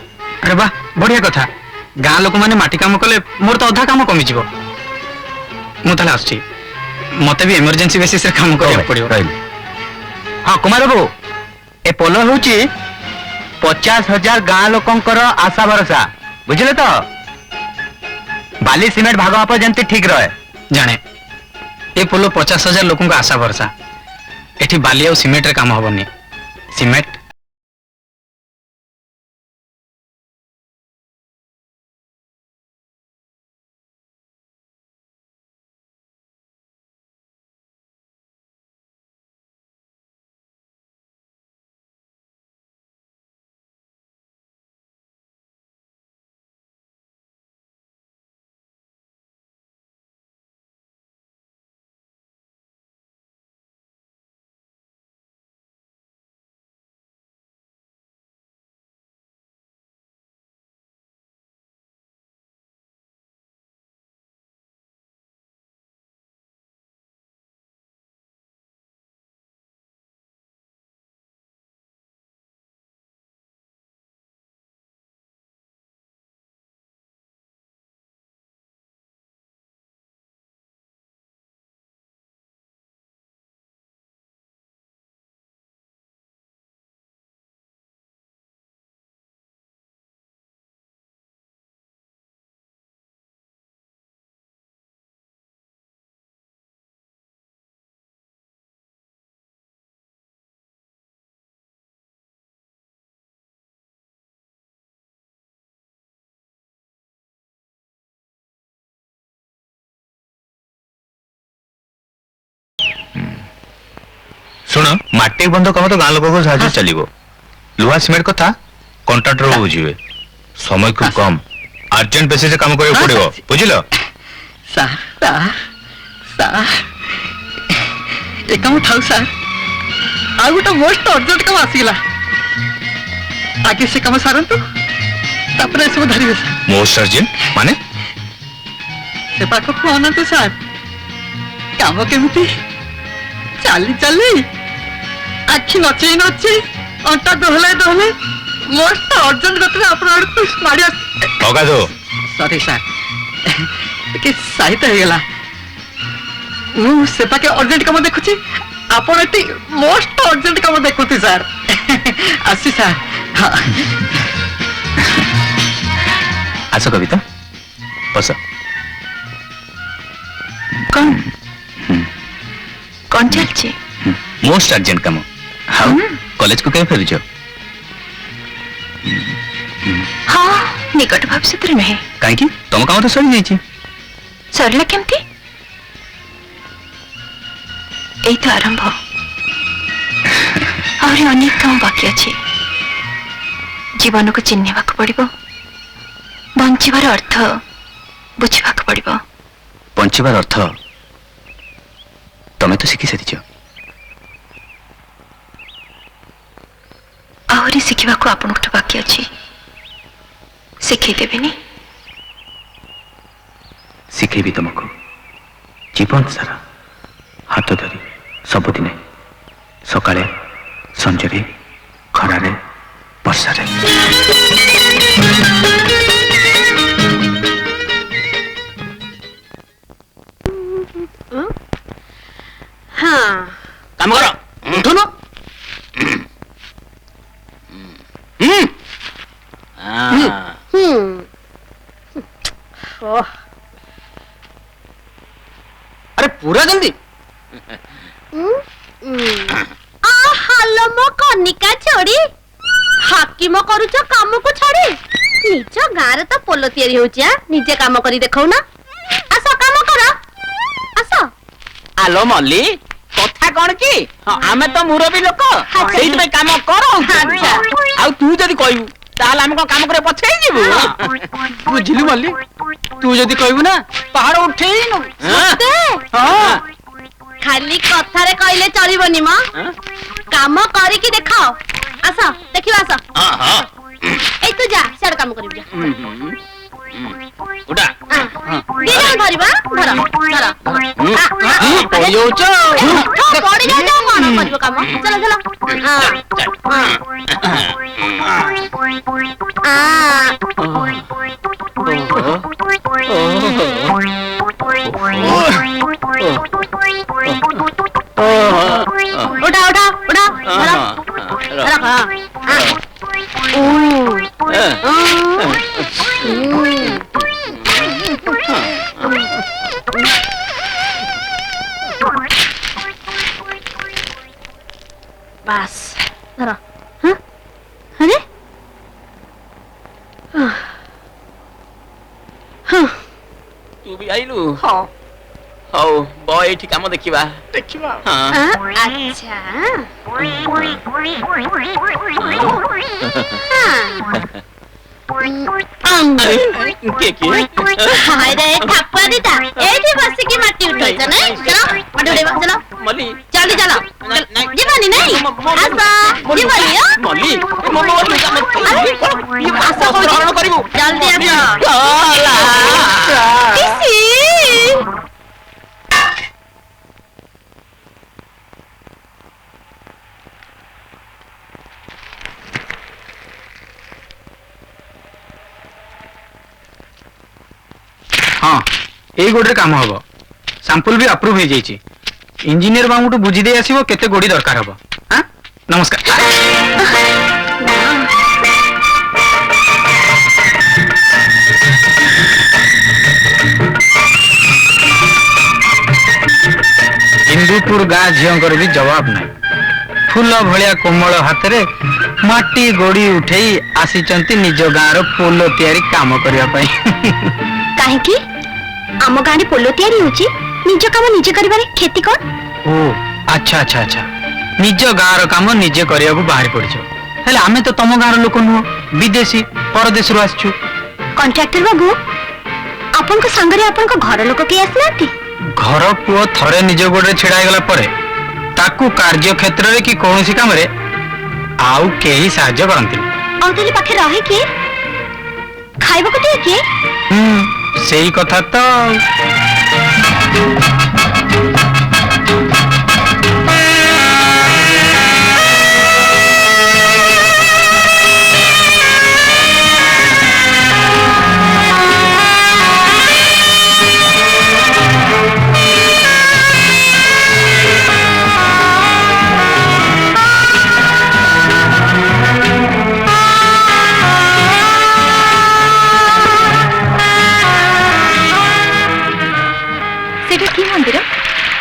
ଆରେ ବାହ ବଢିଆ କଥା ଗାଁ ଲୋକମାନେ ମାଟି କାମ କଲେ ମୋର ତ ଅଧା କାମ କମିଯିବ ମୁଁ ତାହେଲେ ଆସୁଛି ମତେ ବି ଏମର୍ଜେନ୍ସି ବେସିସରେ କାମ କରିବାକୁ ପଡିବ ରହିଲି ହଁ କୁମାର ବାବୁ ଏ ପୋଲ ହେଉଛି 50,000 ଗାଁ ଲୋକଙ୍କର ଆଶା ଭରସା ବୁଝିଲେ ତ ବାଲି ସିମେଣ୍ଟ ଭାଗ ମାପ ଯେମିତି ଠିକ ରହେ ଜାଣେ ଏ ପୋଲ 50,000 ଲୋକଙ୍କ ଆଶା ଭରସା ଏଠି ବାଲି ଆଉ ସିମେଣ୍ଟରେ କାମ ହବନି ସିମେଣ୍ଟ ଶୁଣ ମାଟି ବନ୍ଧ କାମ ତ ଗାଁ ଲୋକଙ୍କ ସାହାଯ୍ୟ ଚାଲିବ ଲୁହା ସିମେଣ୍ଟ କଥା କଣ୍ଟ୍ରାକ୍ଟର ବୁଝିବେ ସମୟ খুব কম अर्जेंट बेसिस काम କରିବାକୁ ପଡିବ ବୁଝିଲ ସାର୍ ଏ କାମ ଥାଉ ସାର୍ ଆଉ ଗୋଟେ ମୋଷ୍ଟ ଅର୍ଜେଣ୍ଟ କାମ ଆସିଗଲା ଆଗେ ସେ କାମ ସାରନ୍ତୁ ତାପରେ ଏସବୁ ଧରିବେ ସାର୍ ମୋଷ୍ଟ अर्जेंट ମାନେ ସେ ପାଖକୁ ଅନାନ୍ତୁ ସାର୍ କାମ କେମିତି ଚାଲି ଚାଲି ଆଖି ନଚେଇ ନଚେଇ ଅଣ୍ଟା ଦୋହଲେ ମୋଷ୍ଟ ଅର୍ଜେଣ୍ଟ କଥା ଆପଣ ଆଡକୁ ମାଡି ଆସ ଟଙ୍କା ଦो ସରି ସାର୍ ଟିକେ ସାହିତ୍ୟ ହେଇଗଲା ମୁଁ ସେ ପାଖେ ଅର୍ଜେଣ୍ଟ କାମ ଦେଖୁଛି ଆପଣ ଏଠି ମୋଷ୍ଟ ଅର୍ଜେଣ୍ଟ କାମ ଦେଖୁଛି ସାର୍ ଆସି ସାର୍ ଆସ କବିତା ବସ କଣ ଚାଲିଛି ମୋଷ୍ଟ अर्जेंट କାମ ଆଉ କଲେଜକୁ କେବେ ଫେରୁଛ ହଁ ନିକଟ ଭବିଷ୍ୟତରେ ନୁହେଁ କାହିଁକି ତମ କାମ ତ ସରିଯାଇଛି ସରିଲା କେମିତି ଏଇ ତ ଆରମ୍ଭ ଆହୁରି ଅନେକ କାମ ବାକି ଅଛି ଜୀବନକୁ ଚିହ୍ନିବାକୁ ପଡିବ ବଞ୍ଚିବାର ଅର୍ଥ ବୁଝିବାକୁ ପଡିବ ବଞ୍ଚିବାର ଅର୍ଥ ତମେ ତ ଶିଖି ସାରିଛ ଆହୁରି ଶିଖିବାକୁ ଆପଣଙ୍କଠୁ ବାକି ଅଛି ଶିଖେଇ ଦେବେନି ଶିଖେଇବି ତମକୁ ଜୀବନ ସାରା ହାତ ଧରି ସବୁଦିନେ ସକାଳେ ସଞ୍ଜରେ ଖରାରେ ବର୍ଷାରେ କାମ କର ଉଠୁନ ଆରେ ପୁରା ଜଲ୍ଦି ହାଲୋ ମୋ କନିକା ଛୋଡି ହାକିମ କରୁଛ କାମକୁ ଛାଡି ନିଜ ଗାଁରେ ତ ପୋଲ ତିଆରି ହଉଛି ନିଜେ କାମ କରି ଦେଖଉନା ଆସ କାମ କର ଆସ ଆଲୋ ମଲ୍ଲି କଥା କଣ କି ଆମେ ତ ମୁରବୀ ଲୋକ ସେଇଥିପାଇଁ କାମ କର ଆଉ ତୁ ଯଦି କହିବୁ ତାହେଲେ ଆମେ କଣ କାମ করে ପଛେଇ ଯିବୁ ବୁଝିଲୁ ମଲ୍ଲି ତୁ ଯଦି କହିବୁ ନା ପାହାଡ ଉଠେଇ ନବୁ ଖାଲି କଥାରେ କହିଲେ ଚଳିବନି ମ କାମ କରିକି ଦେଖାଅ ଆସ ଦେଖିବା ଆସ ଏଇ ତୁ ଯା ସିଆଡେ କାମ କରିବୁ ଯା ଉଠା ଦି ଜଣ ଧରିବା ଧର ପଡି ଯାଉଛ ପଡି ଯାଉ କଣ କରିବ କାମ ଚାଲ ଚାଲ উঠা উঠা উঠা বাস ধরো আরে ତୁ ବି ଆଇଲୁ ହଉ ବ ଏଇଠି କାମ ଦେଖିବା আচ্ছা হায়রে ঠাকুয়া দিদা এইটি বসিকি মাটি উঠাইছ না চলো মাটি উঠাইবা চলো মল্লি জলদি চলো জীবনি নাই আসবা জীবনি মল্লি আসো କରିବୁ জলদি আসো ইসি ହଁ ଏଇ ଗୋଡରେ କାମ ହବ ସାମ୍ପଲ ବି ଆପ୍ରୁଭ ହେଇଯାଇଛି ଇଞ୍ଜିନିୟର ବାବୁଠୁ ବୁଝି ଦେଇ ଆସିବ କେତେ ଗୋଡି ଦରକାର ହବ ନମସ୍କାର ଇନ୍ଦୁପୁର ଗାଁ ଝିଅଙ୍କର ବି ଜବାବ ନାହିଁ ଫୁଲ ଭଳିଆ କୋମଳ ହାତରେ ମାଟି ଗୋଡି ଉଠେଇ ଆସିଛନ୍ତି ନିଜ ଗାଁର ପୋଲ ତିଆରି କାମ କରିବା ପାଇଁ କାହିଁକି ଆମ ଗାଁରେ ପୋଲ ତିଆରି ହଉଛି ନିଜ କାମ ନିଜେ କରିବାରେ କ୍ଷତି କଣ ଓ ଆଚ୍ଛା ଆଚ୍ଛା ଆଚ୍ଛା निज गाँव काम निजे करने बाहरी पड़छ हेले आमे तो तुम गाँव लोक नुह विदेशी परदेश आसछु कॉन्ट्रैक्टर बाबू आपन को संगरे आपन को घर लोक के आसनाती घर पुओ थरे निज गोड़े छिड़ा गला परे ताकू कार्य क्षेत्र रे कि कोनोसी काम रे आउ केही साहाय्य करंती और तेरे पाखे रहे के खाइबा को दे के सेही कथा तो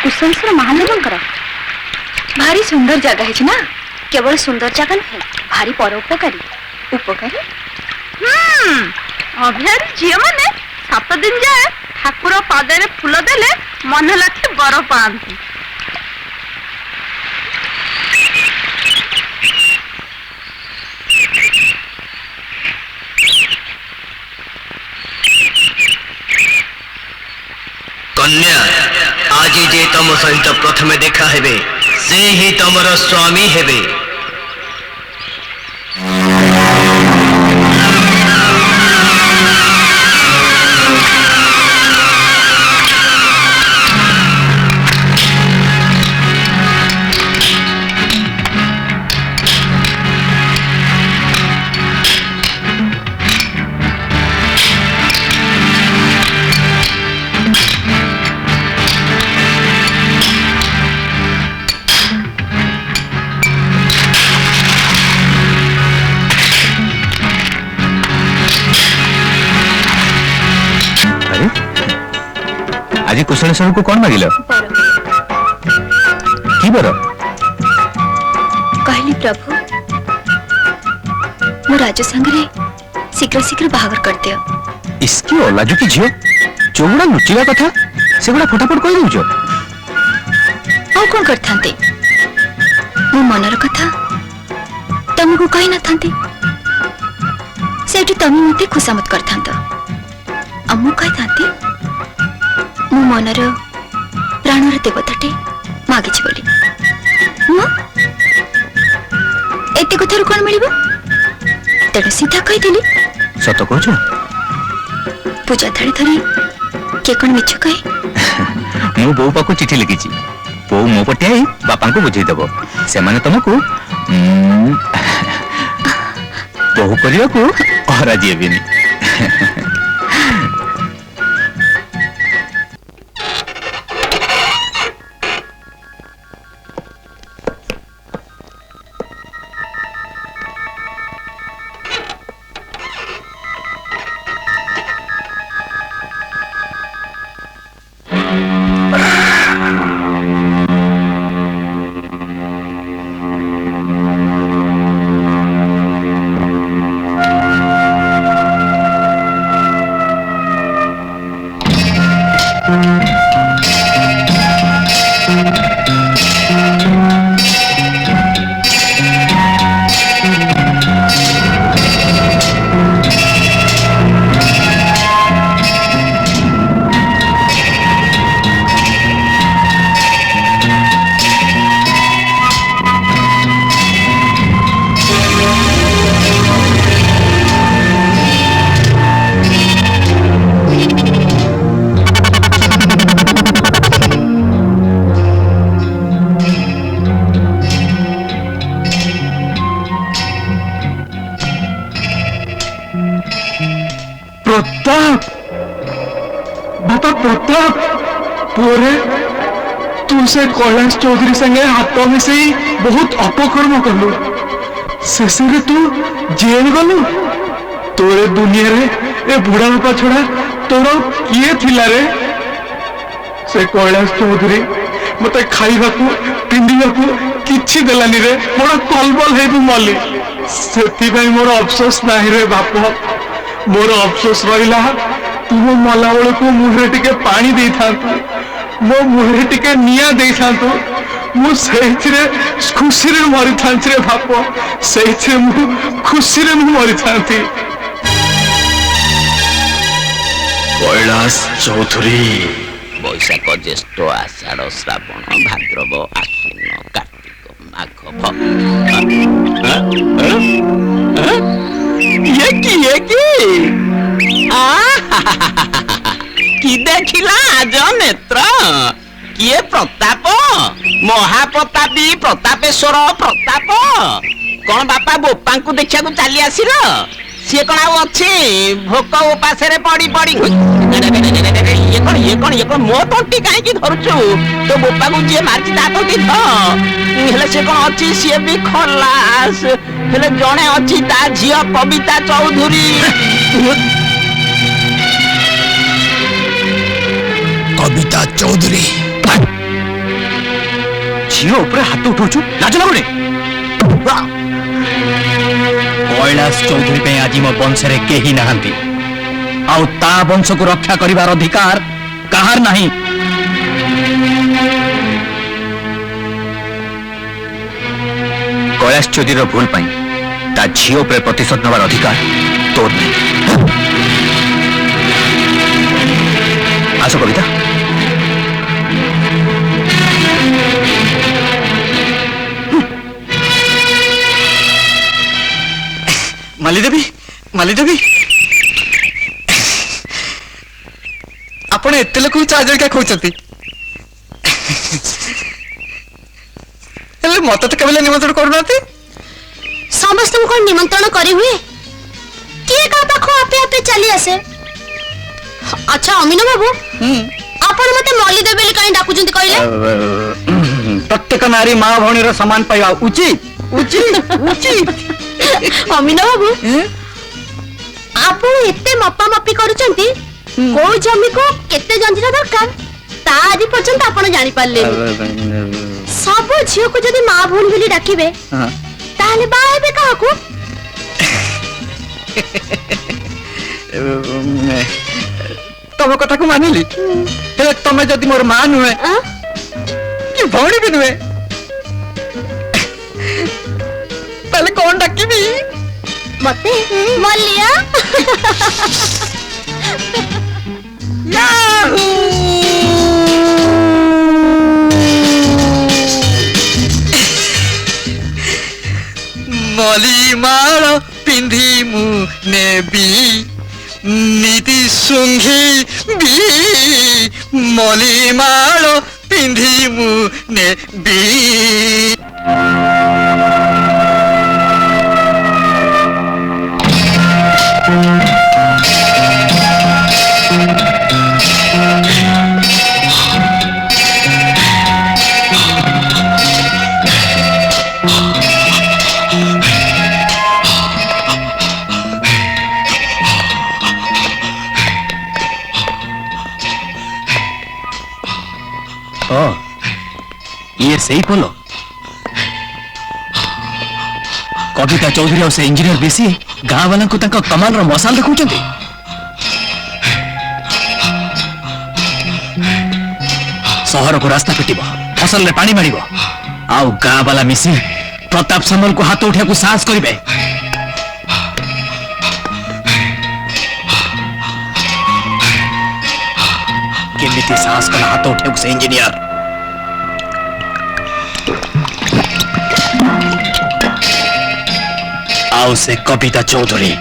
कुशलेश्वर महादेवंकर भारी सुंदर जगह है ना केवल सुंदर जगह नुहे भारी परोपकारी उपकारी अभियारी झील मैंने 7 दिन जाए ठाकुर पादे फूल देले मन लाखे बर पाती कन्या आज जे तम सहित प्रथमे देखा हेबे से ही तमर स्वामी हेबे आज कुशलेश्वर को कौन मागिल की बर कहली प्रभु मो राजू संगरे शीघ्र शीघ्र बाहागर कर दियो इसकी औलाजु की झियो जोगुड़ा लुचिला कथा सेगुड़ा फटाफट कहि दउछो और कौन करथांते मो मनर कथा तुमको कही न थांते सेठी तमी मते खुशामत करथांत अम्मु कही थांते मो मनर प्राणर देवताटे मागिछि बोली एते कथार कौन मिलिबो तेणु सीधा कहीदेली सत कहछ पूजा थाली धरी के कौन मिछ कहे मु बो पाको चिठी लिखिछि बो मो पटे आई बापा को बुझेई देबो से माने तुमको बहु करिया को हरा जेबेनी प्रताप बापा प्रताप पुरे तू से कैलाश चौधरी संगे हाथ मिसई बहुत अपकर्म कलु शेष तू जेल गलु तोरे दुनिया रे ए बुढ़ा बापा छड़ा तोर किए थिला रे से कैलाश चौधरी मते खाइबाकू पिंडिबाकू किछि देलानी रे मोर कलबल हेबु मली सेति भाई मोर अफसोस नाही रे बाप मोर अफसोस रहिला तू मो मला बेले को मुहरे टिके पानी दे था मो मुहरे टिके निया दे था ମୁଁ ସେଇଥିରେ ଖୁସିରେ ମରିଥାନ୍ତି ରେ ବାପ, ସେଇଥିରେ ମୁଁ ଖୁସିରେ ମୁଁ ମରିଥାନ୍ତି। কৈଳାସ ଚୌଧୁରୀ। ବୈଶାଖ ଜ୍ୟେଷ୍ଠ ଆଷାଢ଼ ଶ୍ରାବଣ ଭାଦ୍ରବ ଆଶ୍ୱିନ କାର୍ତ୍ତିକ ମାଘ କି ଦେଖିଲା ଆଜ ନେତ୍ର? କିଏ ପ୍ରତାପ? ମହାପ୍ରତାପୀ ପ୍ରତାପେଶ୍ୱର ପ୍ରତାପ। କଣ ବାପା ବୋପାଙ୍କୁ ଦେଖିବାକୁ ଚାଲି ଆସିଲ? ସିଏ କଣ ଆଉ ଅଛି ଭୋକ ଉପାସରେ ପଡି ପଡି? ଇଏ କଣ ମୋ ତଣ୍ଟି କାହିଁକି ଧରୁଛୁ? ତୋ ବୋପାକୁ ଯିଏ ମାରିଛି ତା ତଣ୍ଟି ଧ। ହେଲେ ସେ କଣ ଅଛି? ସିଏ ବି ଖଲାସ। ହେଲେ ଜଣେ ଅଛି ତା ଝିଅ କବିତା ଚୌଧୁରୀ। କବିତା ଚୌଧୁରୀ ଝିଅ ଉପରେ ହାତ ଉଠଉଛୁ, ଲାଜ ଲାଗୁନି? কৈଳାସ ଚୌଧୁରୀ ପାଇଁ ଆଜି ମୋ ବଂଶରେ କେହି ନାହାନ୍ତି, ଆଉ ତା ବଂଶକୁ ରକ୍ଷା କରିବାର ଅଧିକାର କାହାର ନାହିଁ। কৈଳାସ ଚୌଧୁରୀର ଭୁଲ ପାଇଁ ତା ଝିଅ ଉପରେ ପ୍ରତିଶୋଧ ନେବାର ଅଧିକାର ତୋର ନାହିଁ। ଆସ କବିତା। ମାଲିଦେବୀ, ମାଲିଦେବୀ, ଆପଣ ଏତେ ଲୋକଙ୍କୁ ଚା ଜଳିକା କହୁଛନ୍ତି, ହେଲେ ମତେ ତ କେବେ ନିମନ୍ତ୍ରଣ କରୁନାହାନ୍ତି। ସମସ୍ତଙ୍କୁ କଣ ନିମନ୍ତ୍ରଣ କରି ହୁଏ? କିଏ କାହା ପାଖ ଆପେ ଆପେ ଚାଲି ଆସେ। ଆଚ୍ଛା ଅମିନ ବାବୁ, ଆପଣ ମତେ ମଲ୍ଲି ଦେବୀ ବୋଲି କାହିଁ ଡାକୁଛନ୍ତି କହିଲେ? ପ୍ରତ୍ୟେକ ନାରୀ ମା ଭଉଣୀର ସମାନ ପାଇବା ଉଚିତ ଉଚିତ ଉଚିତ। ଅମିନ ବାବୁ, ଆପଣ ଏତେ ମପାମପି କରୁଛନ୍ତି, କୋଉ ଜମିକୁ କେତେ ଜଞ୍ଜିରା ଦରକାର ତା ଆଜି ପର୍ଯ୍ୟନ୍ତ ଆପଣ ଜାଣିପାରିଲେନି। ସବୁ ଝିଅକୁ ଯଦି ମା ଭଉଣୀ ବୋଲି ଡାକିବେ ତାହେଲେ ବାହା ହେବେ କାହାକୁ? ତମ କଥାକୁ ମାନିଲି, ହେଲେ ତମେ ଯଦି ମୋର ମା ନୁହେଁ କି ଭଉଣୀ ବି ନୁହେଁ, ତାହେଲେ କଣ ଡାକିବି? ମତେ ମଲ୍ଲିଆ। ମଲି ମାଳ ପିନ୍ଧି ମୁଁ ନେବି, ନୀତି ଶୁଙ୍ଘିବି, ମଲି ମାଳ ପିନ୍ଧି ମୁଁ ନେବି। ଇଏ ସେଇ ପୋଲ? କବିତା ଚୌଧୁରୀ ଆଉ ସେ ଇଞ୍ଜିନିୟର ବେଶୀ ଗାଁ ବାଲାଙ୍କୁ ତାଙ୍କ କମାଲର ମଶାଲ ଦେଖୁଛନ୍ତି। ସହରକୁ ରାସ୍ତା ପିଟିବ, ଫସଲରେ ପାଣି ମାଡ଼ିବ, ଆଉ ଗାଁ ବାଲା ମିଶି ପ୍ରତାପ ସାମଲକୁ ହାତ ଉଠିବାକୁ ସାହସ କରିବେ। କେମିତି ସାହସ କଲା ହାତ ଉଠିବାକୁ ସେ ଇଞ୍ଜିନିୟର? ଆଉ ସେ କବିତା ଚୌଧୁରୀ।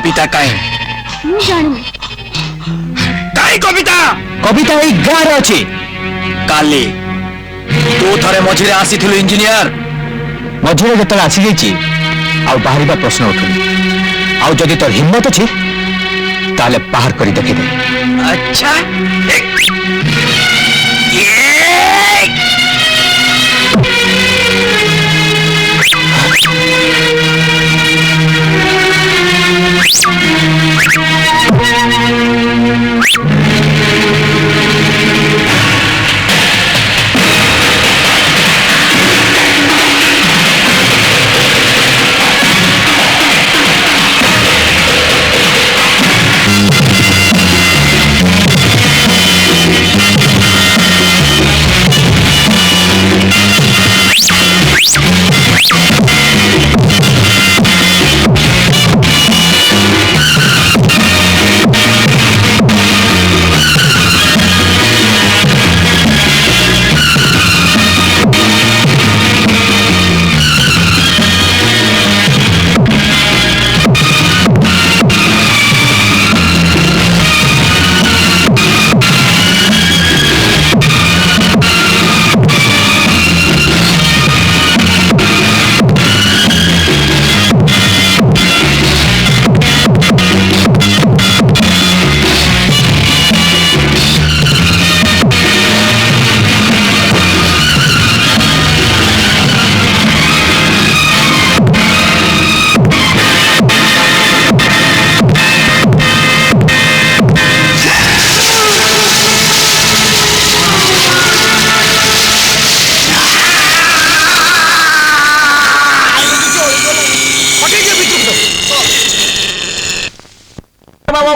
କବିତା କାହିଁ ମୁଁ ଜାଣିନି। କାହିଁ କବିତା କବିତା ଏଇ ଗାଁରେ ଅଛି। କାଲି ତୁ ଥରେ ମଝିରେ ଆସିଥିଲୁ ଇଞ୍ଜିନିୟର। ମଝିରେ ଯେତେବେଳେ ଆସିଯାଇଛି ଆଉ ବାହାରିବା ପ୍ରଶ୍ନ ଉଠୁନି। ଆଉ ଯଦି ତୋର ହିମ୍ମତ ଅଛି ତାହେଲେ ବାହାର କରି ଦେଖିଦେ। ଆଚ୍ଛା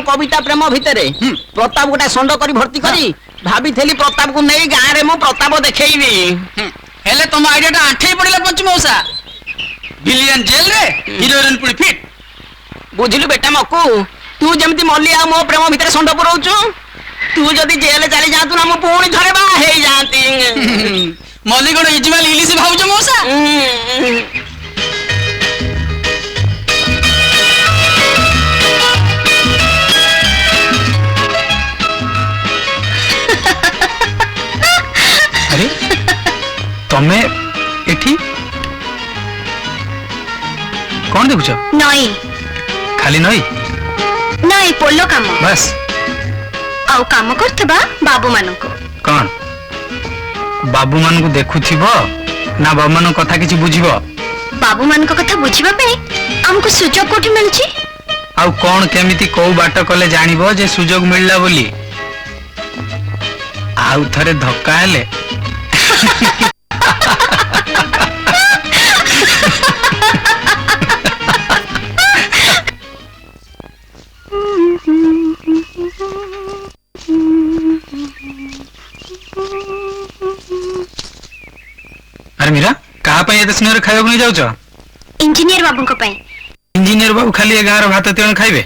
কবিতা প্রেম ভিতরে প্রতাপ গোটা ষণ্ড করে ভর্তি করি ভাবিলি প্রতাপକୁ নেই গাঁরে মু প্রতাপ দেখেইবি। ହେଲେ ତମ ଆଇଡିଆଟା ଆଣ୍ଠେଇ ପଡିଲା ପଞ୍ଚ ମଉସା। ବିଲିୟନ ଜେଲରେ ହିରୋଇନ ପୁଣି ଫିଟ୍। ବୁଝିଲୁ ବେଟା ମକୁ ତୁ ଯେମିତି ମଲ୍ଲି ଆଉ ମୋ ପ୍ରେମ ଭିତରେ ଷଣ୍ଢ ପୁରଉଛୁ ତୁ ଯଦି ଜେଲ ଚାଲି ଯାଆନ୍ତୁ ନା ମୁଁ ପୁଣି ଥରେ ବାହା ହେଇଯାଆନ୍ତି। ମଲ୍ଲି କଣ ଇଜିମାଲ ଇଲିସି ଭାବୁଛ ମଉସା? ଆରେ ତମେ ଏଠି କଣ ଦେଖୁଛ? ନଈ ଖାଲି ନଈ ନଈ ପୋଲ କାମ ବାସ୍। ଆଉ କାମ କରୁଥିବା ବାବୁ ମାନଙ୍କୁ। କଣ ବାବୁ ମାନଙ୍କୁ ଦେଖୁଥିବ ନା ବାବୁ ମାନଙ୍କ କଥା କିଛି ବୁଝିବ? ବାବୁ ମାନଙ୍କ କଥା ବୁଝିବା ପାଇଁ ଆମକୁ ସୁଯୋଗ କୋଉଠି ମିଳୁଛି? ଆଉ କଣ କେମିତି କୋଉ ବାଟ କଲେ ଜାଣିବ ଯେ ସୁଯୋଗ ମିଳିଲା ବୋଲି? ଆଉ ଥରେ ଧକ୍କା ହେଲେ ଆରେ ମୀରା କାହା ପାଇଁ ଏତେ ସ୍ନେହରେ ଖାଇବାକୁ ନେଇ ଯାଉଛ? ଇଞ୍ଜିନିୟର ବାବୁଙ୍କ ପାଇଁ। ଇଞ୍ଜିନିୟର ବାବୁ ଖାଲି ଏ ଗାଁର ଭାତ ତିଅଣ ଖାଇବେ?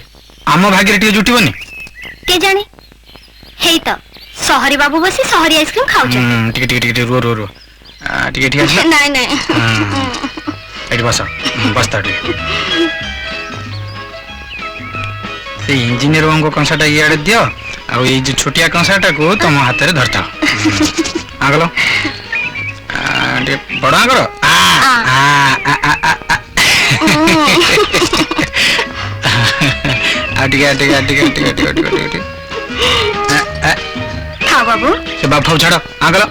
ଆମ ଭାଗ୍ୟରେ ଟିକେ ଜୁଟିବନି? କେଜାଣି ହେଇ ତ ସହରୀ ବାବୁ ବସି ସହରୀ ଆଇସ୍କ୍ରିମ ଖାଉଛନ୍ତି। ଟିକେ ଟିକେ ଟିକେ ରୁହ ରୁହ ରୁହ ଟିକେ ଏଠି ଆସିଲା। ନାଇଁ ନାଇଁ ଏଠି ବସ ବସ୍ତା ଟିକେ। ସେ ଇଞ୍ଜିନିୟର ବାବୁଙ୍କ କଂସାଟା ଇଆଡେ ଦିଅ ଆଉ ଏଇ ଯୋଉ ଛୋଟିଆ କଂସାଟାକୁ ତମ ହାତରେ ଧରିଥାଅ। ଆଗଲ ଟିକେ ବଡ ଆଗର ଟିକେ ଟିକେ ଟିକେ ଟିକେ ଟିକେ ଟିକେ ଟିକେ ଖାଅ ବାବୁ। ସେ ବାପା ଛାଡ ଆଗଲ।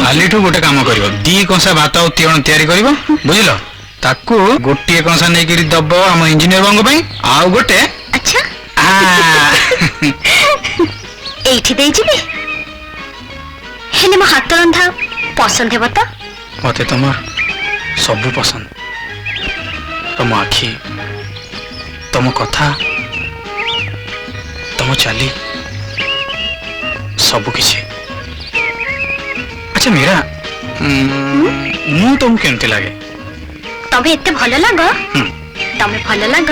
କାଲିଠୁ ଗୋଟେ କାମ କରିବ, 2 କଂସା ଭାତ ଆଉ ତିଅଣ ତିଆରି କରିବ ବୁଝିଲ। ତାକୁ ଗୋଟିଏ କଂସା ନେଇକିରି ଦବ ଆମ ଇଞ୍ଜିନିୟର ବାବୁଙ୍କ ପାଇଁ, ଆଉ ଗୋଟେ ଆଚ୍ଛା ଏଇଠି ଦେଇଯିବି। ହେଲେ ମୋ ହାତ ରନ୍ଧା ପସନ୍ଦ ହେବ ତ? ମତେ ତମର ସବୁ ପସନ୍ଦ, ତମ ଆଖି, ତମ କଥା, ତମ ଚାଲି, ସବୁ କିଛି। ଆଚ୍ଛା ମୀରା, ମୁଁ ତମକୁ କେମିତି ଲାଗେ? ତମେ ଏତେ ଭଲ ଲାଗ, ତମେ ଭଲ ଲାଗ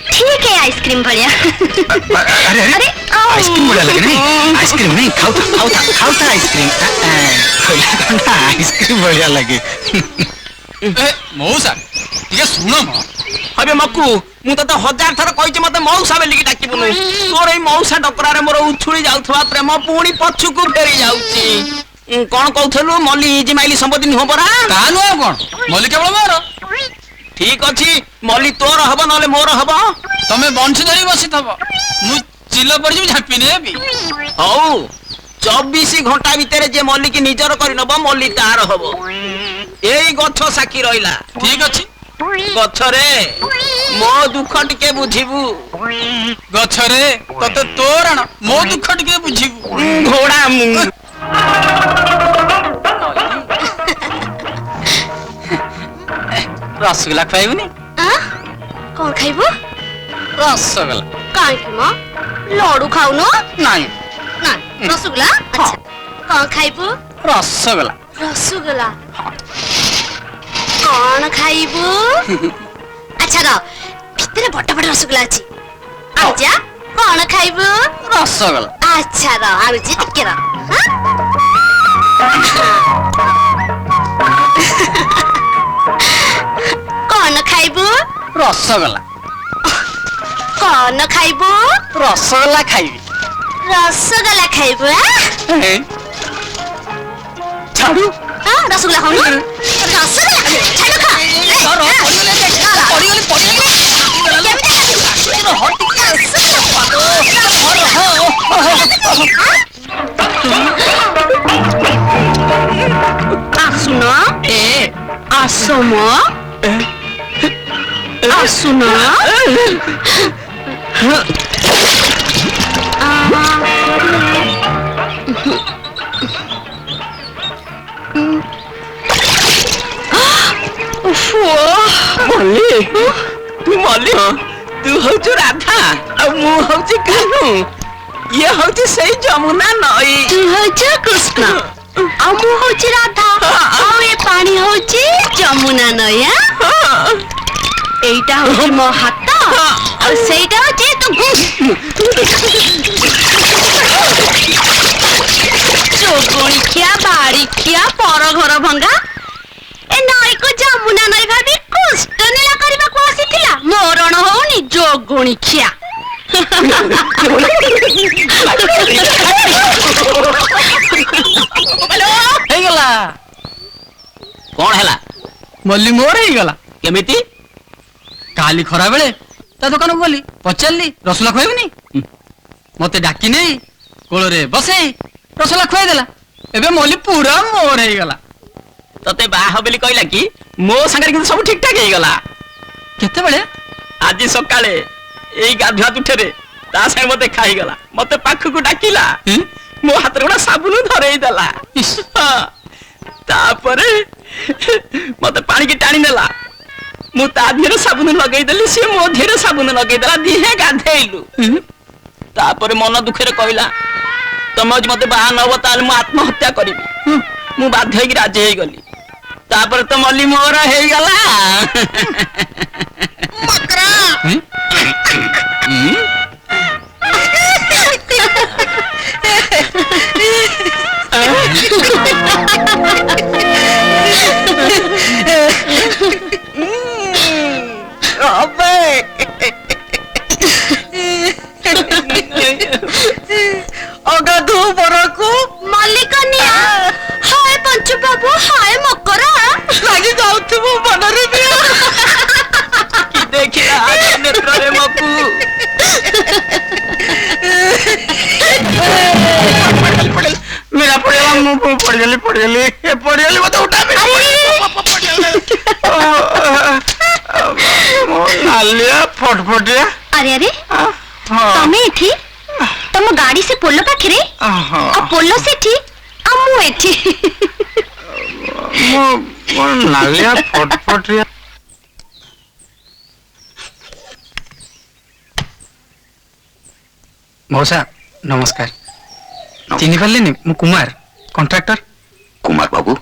ଠିକ है आइसक्रीम भलिया। अरे अरे आइसक्रीम भलिया लगे नहीं, आइसक्रीम नहीं खाओ था आइसक्रीम आइसक्रीम भलिया लगे। मौसा ଟିକେ ଶୁଣ ମ હવે ମକୁ ମୁଁ ତତେ 1000 ଥର କହିଛି ମତେ ମଉସା ବୋଲିକି ଡାକିବୁନୁ। ତୋର ଏଇ ମଉସା ଡକରାରେ ମୋର ଉଛୁଳି ଯାଉଥିବା ପ୍ରେମ ପୁଣି ପଛକୁ ଫେରି ଯାଉଛି। କଣ କହୁଥିଲୁ ମଲ୍ଲି ଇଜି ମାଇଲି ସମ୍ପତ୍ତି ନୁହଁ ପରା? ତା ନୁହଁ କଣ ମଲ୍ଲି କେବଳ ମୋର। ଠିକ ଅଛି ମଲ୍ଲି ତୋର ହବ ନହେଲେ ମୋର ହବ। ତମେ ବଂଶୀ ଧରି ବସିଥବ ମୁଁ ଚିଲ ପଡିଯିବି ଝାପି ନେବି। ହଉ 24 ଘଣ୍ଟା ଭିତରେ ଯେ ମଲ୍ଲିକି ନିଜର କରିନବ ମଲ୍ଲି ତାର ହବ। ଏଇ ଗଛ ସାକ୍ଷୀ ରହିଲା। ଠିକ ଅଛି ଗଛରେ ମୋ ଦୁଃଖ ଟିକେ ବୁଝିବୁ। ଗଛରେ ତତେ ତୋରଣ ମୋ ଦୁଃଖ ଟିକେ ବୁଝିବୁ। ଘୋଡ଼ା ରସଗୋଲା ଖାଇବୁନି? କଣ ଖାଇବୁ? ରସଗୋଲା କାହିଁକି ମ ଲଡୁ ଖାଉନୁ? ନାଇଁ ନା ରସଗୋଲା। ଆଚ୍ଛା କଣ ଖାଇବୁ? ରସଗୋଲା ରସଗୋଲା। କଣ ଖାଇବୁ? ଆଚ୍ଛା ର ଭିତରେ ବଡ ବଡ ରସଗୋଲା ଅଛି। ଆଚ୍ଛା କଣ ଖାଇବୁ? ରସଗୋଲା ଆଚ୍ଛା ର ଆଣୁଛି ଟିକେ ର। କଣ ଖାଇବୁ? ରସଗୋଲା କଣ ଖାଇବୁ? ରସଗୋଲା ଖାଇବି। ରସଗୋଲା ଖାଇବୁ? ଛାଡୁ ରସଗୋଲା ଖାଉନୁ? ରସଗୋଲା ଛାଡୁ ଖା। ଆସୁନ ଆସମ ଆସୁନ। ମଲ୍ଲି ତୁ ମଲ୍ଲି ତୁ ହଉଛୁ ରାଧା ଆଉ ମୁଁ ହଉଛି କାହ୍ନୁ। ଇଏ ହଉଛି ସେଇ ଯମୁନା ନଈ। ତୁ ହଉଛୁ କୃଷ୍ଣ ଆଉ ମୁଁ ହଉଛି ରାଧା ଆଉ ଏ ପାଣି ହଉଛି ଯମୁନା ନଈ। এইটা হচ্ছে মো হাত আর সেইটা হচ্ছে তো চোগণিখিয়া বাড়িখিয়া পর ঘর ভঙ্গা এ নଈକୁ ଯମୁନା ନଈ ଭାବି କଷ୍ଟ ନୀଳା କରିବାକୁ ଆସିଥିଲା। ମରଣ ହଉନି ଯୋଗୁଣିଖିଆ। ହେଇଗଲା। କଣ ହେଲା? ମଲ୍ଲି ମୋର ହେଇଗଲା। କେମିତି? କାଲି ଖରା ବେଳେ ତା ଦୋକାନକୁ ଗଲି ପଚାରିଲି ରସଗୋଲା ଖୁଆଇବୁନି? ମତେ ଡାକି ନେଇ କୋଳରେ ବସେଇ ରସଗୋଲା ଖୁଆଇଦେଲା। ଏବେ ମଲ୍ଲି ପୁରା ମୋର ହେଇଗଲା। ତତେ ବାହା ହବ ବୋଲି କହିଲା କି? ମୋ ସାଙ୍ଗରେ କିନ୍ତୁ ସବୁ ଠିକ ଠାକ ହେଇଗଲା। କେତେବେଳେ? ଆଜି ସକାଳେ ଏଇ ଗାଧୁଆ ତୁଠରେ ତା ସାଙ୍ଗେ ମତେ ଖାଇଗଲା। ମତେ ପାଖକୁ ଡାକିଲା। ମୋ ହାତରେ ଗୋଟେ ସାବୁନ ଧରେଇ ଦେଲା। ତାପରେ ମତେ ପାଣିକି ଟାଣି ନେଲା। ମୁଁ ତା ଦେହରେ ସାବୁନ ଲଗେଇଦେଲି, ସିଏ ମୋ ଦେହରେ ସାବୁନ ଲଗେଇଦେଲା। ଦିହେଁ ଗାଧେଇଲୁ। ତାପରେ ମନ ଦୁଃଖରେ କହିଲା ତମେ ଯଦି ମତେ ବାହା ନ ହବ ତାହେଲେ ମୁଁ ଆତ୍ମହତ୍ୟା କରିବି। ମୁଁ ବାଧ୍ୟ ହେଇକି ରାଜି ହେଇଗଲି। ତାପରେ ତ ମଲ୍ଲି ମୋର ହେଇଗଲା। ଅଗାଧୁ ବରକୁ ମାଲିକନିଆ ହାୟ ପଞ୍ଚୁ ବାବୁ ହାୟ ମକରା ଲାଗି ଯାଉଥିବୁ ମନରେ ବି। କି ଦେଖିଲା ନେତ୍ରରେ ମକୁ। मेरा पड़ेगा मुंह को पड़ गली मत उठा नालिया फटफटिया। अरे अरे तमे एठी तम गाड़ी से पोलो पाखरे आ पोलो सेठी आ मु एठी मो नालिया फटफटिया। मौसा नमस्कार। चिन्ह पार्लेनि मु कुमार कॉन्ट्रैक्टर। कुमार बाबू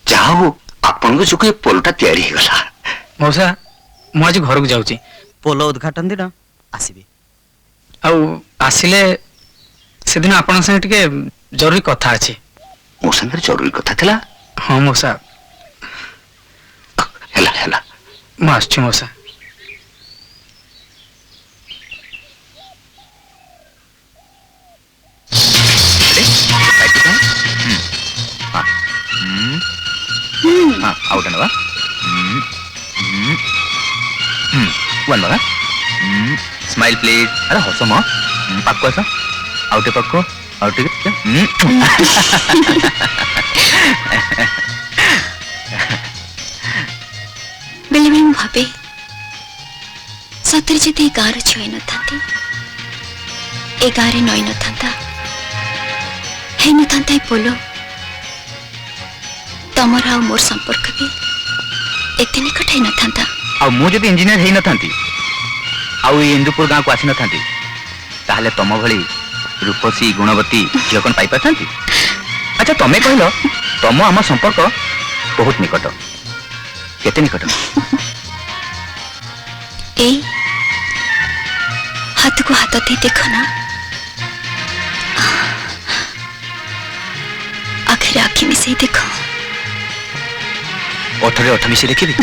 जाओ आपन को जो पोलटा तैयारी गला। मौसा मु आज घर को जाउची। पोलो उद्घाटन दिन आसीबे। आउ आसिले से दिन आपन संगे टिके जरूरी कथा अछि। मो संगे जरूरी कथा थिला। हां मौसा ହେଲା ହେଲା ମୁଁ ଆସୁଛି ମଉସା। ଆଉ ଗୋଟେ ନେବା वन बघा स्माइल प्लीज अरे हस म पाकू आस आउ टे पाकू आउ टे बेले बेले मु भावे सतरे जदि गाँव छुई न था ए गाँव नई न था है न था पोलो तमर आ मोर संपर्क भी एते निकट है न था आ मु जदि इंजीनियर हेई न थांती आउ ए इंदुपुर गाँव को आसी न थांती ताहले तम भली रूपसी गुणवती झियो कौन पाई पारथांती। अच्छा तमे कहलो तम आम संपर्क बहुत निकट केते निकट ए हाथ को हाथ दे देखो ना आखिर आखि मिसे देखो ओठरे ओठ मिसे देखिबी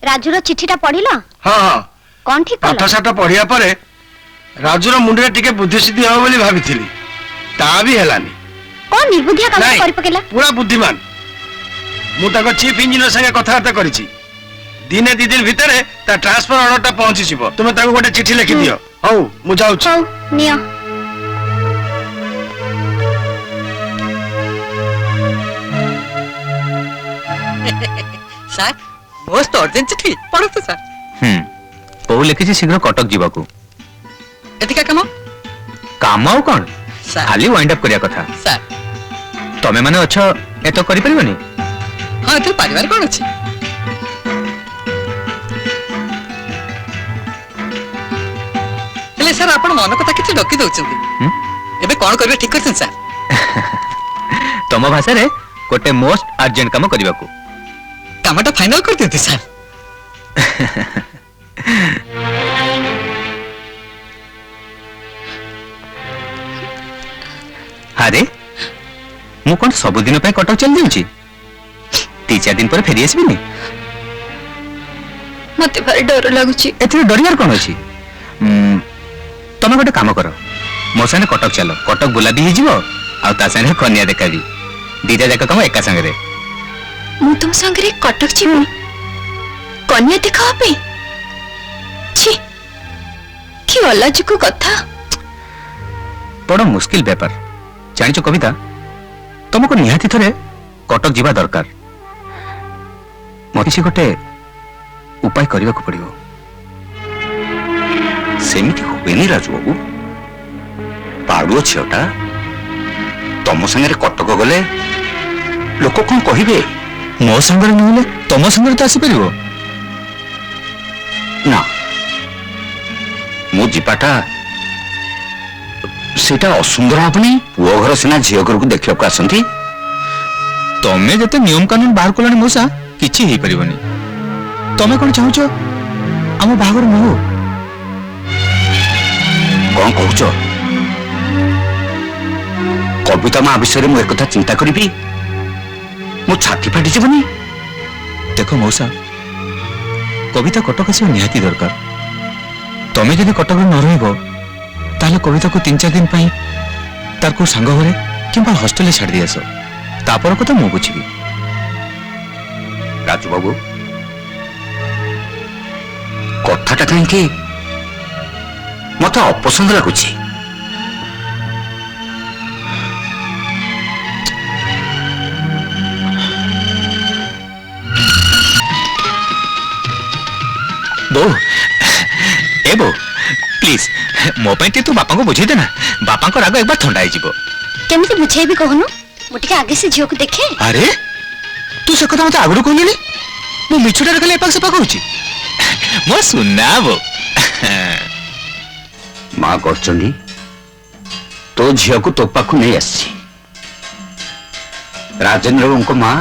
राजूर चिठीटा पढ़िल हाँ हाँ कौन ठीक पाठ कल साठ पढ़िया पर राजूर मुंडे टिके बुद्धिसिद्धि हो बोली भाबिथिली ता भी हेलानी कौन निर्बुद्धिया काम नहीं, कर पकेला पूरा बुद्धिमान मु ताको चीफ इंजीनियर संगे कथबार्ता करिछि दिने दी दिन भितरे ता ट्रांसफर ऑर्डरटा पहुंची छिबो तुमे ताको गोटे चिठी लिखि दियो हौ मु जाउछि हौ नियो सर मोस्ट अर्जेंट चिठी पढ़तो सर बहु लिखी शीघ्र कटक जीवाकू एतिका काम काम आउ कौन सर खाली वाइंड अप करिया कथा सर तमे माने अछ एतो करि परिबनी हाँ तो परिवार कौन अच्छी हेले सर आपण मन कथा किछि डकी दउछंती एबे कोन करबे ठीक करछन सर तम भाषा रे गोटे मोस्ट अर्जेंट काम करिवाकू कामटा फाइनल कर दियंती सर अरे मु कोन सब दिन पे कटक चल जाउची 3-4 दिन पर फेरी आसबिनी मते भारी डर लागुची एथरे डरियार कोन अछि तमे गोटे काम कर मो साने कटक चलो कटक बुला भी हिजिवो आ ता साने कन्या देखाबी दीटा जाक काम एका संगे रे मु तुम संगरे कटक जीवी कन्या देखा पे छी कि अलाजुको कथा बड़ मुश्किल व्यापार जानिछ कविता तुमको निहाती थरे कटक जीवा दरकार मते गोटे उपाय करने को पड़ो सेमिति हुएनी राजू बाबू पाड़ुओ झीटा तम संगे कटक गले लोक कौन कहे मो संगे नहले तुम संगे तो आसीपर ना मो जीवाटा सेटा असुंदर हेनी पुओ घर सीना झील घर को देखा आसती तमें जते नियम कानून बाहर कलानी मौसा किछि ही परिबनी तमें कौन चाहूच आम बाहागर न हो कौन कहूच कविता माँ विषय में एक चिंता करी मो छाती फाटी जीवनी देख मौसा कविता कटक आसवा निहाती दरकार तमें जदि कटक न रहिबो ताले कविता को 3-4 दिन पाई तार को सांग घरे किंबा हॉस्टेल छाड़ दी आस तापर कथा मु बुझिबी राजू बाबू कथाटा कहीं मत अपसंद लगुच बो ए बो प्लीज मो पे तू बापा को बुझे देना बापा को राग एक बार ठंडा हो केमिति बुझेबी कहनु मुटिके आगे से झियो को देखे अरे तू से कथा मत आगु कहली मो मिछुटा खाली एपाक सेपाक होची मो सुना बो माँ करचंडी तो झील को तो पाखु नहीं आसी राजेंद्र बाबू को माँ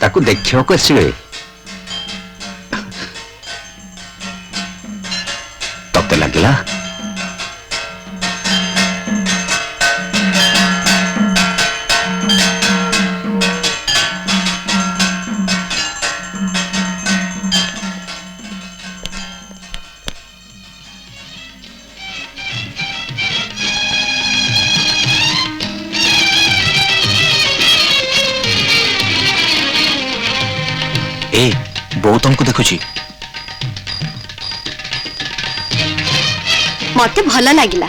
ताकू देखियो को आसवे तते लगिला ବୋଉ ତମକୁ ଦେଖୁଛି। ମତେ ଭଲ ଲାଗିଲା।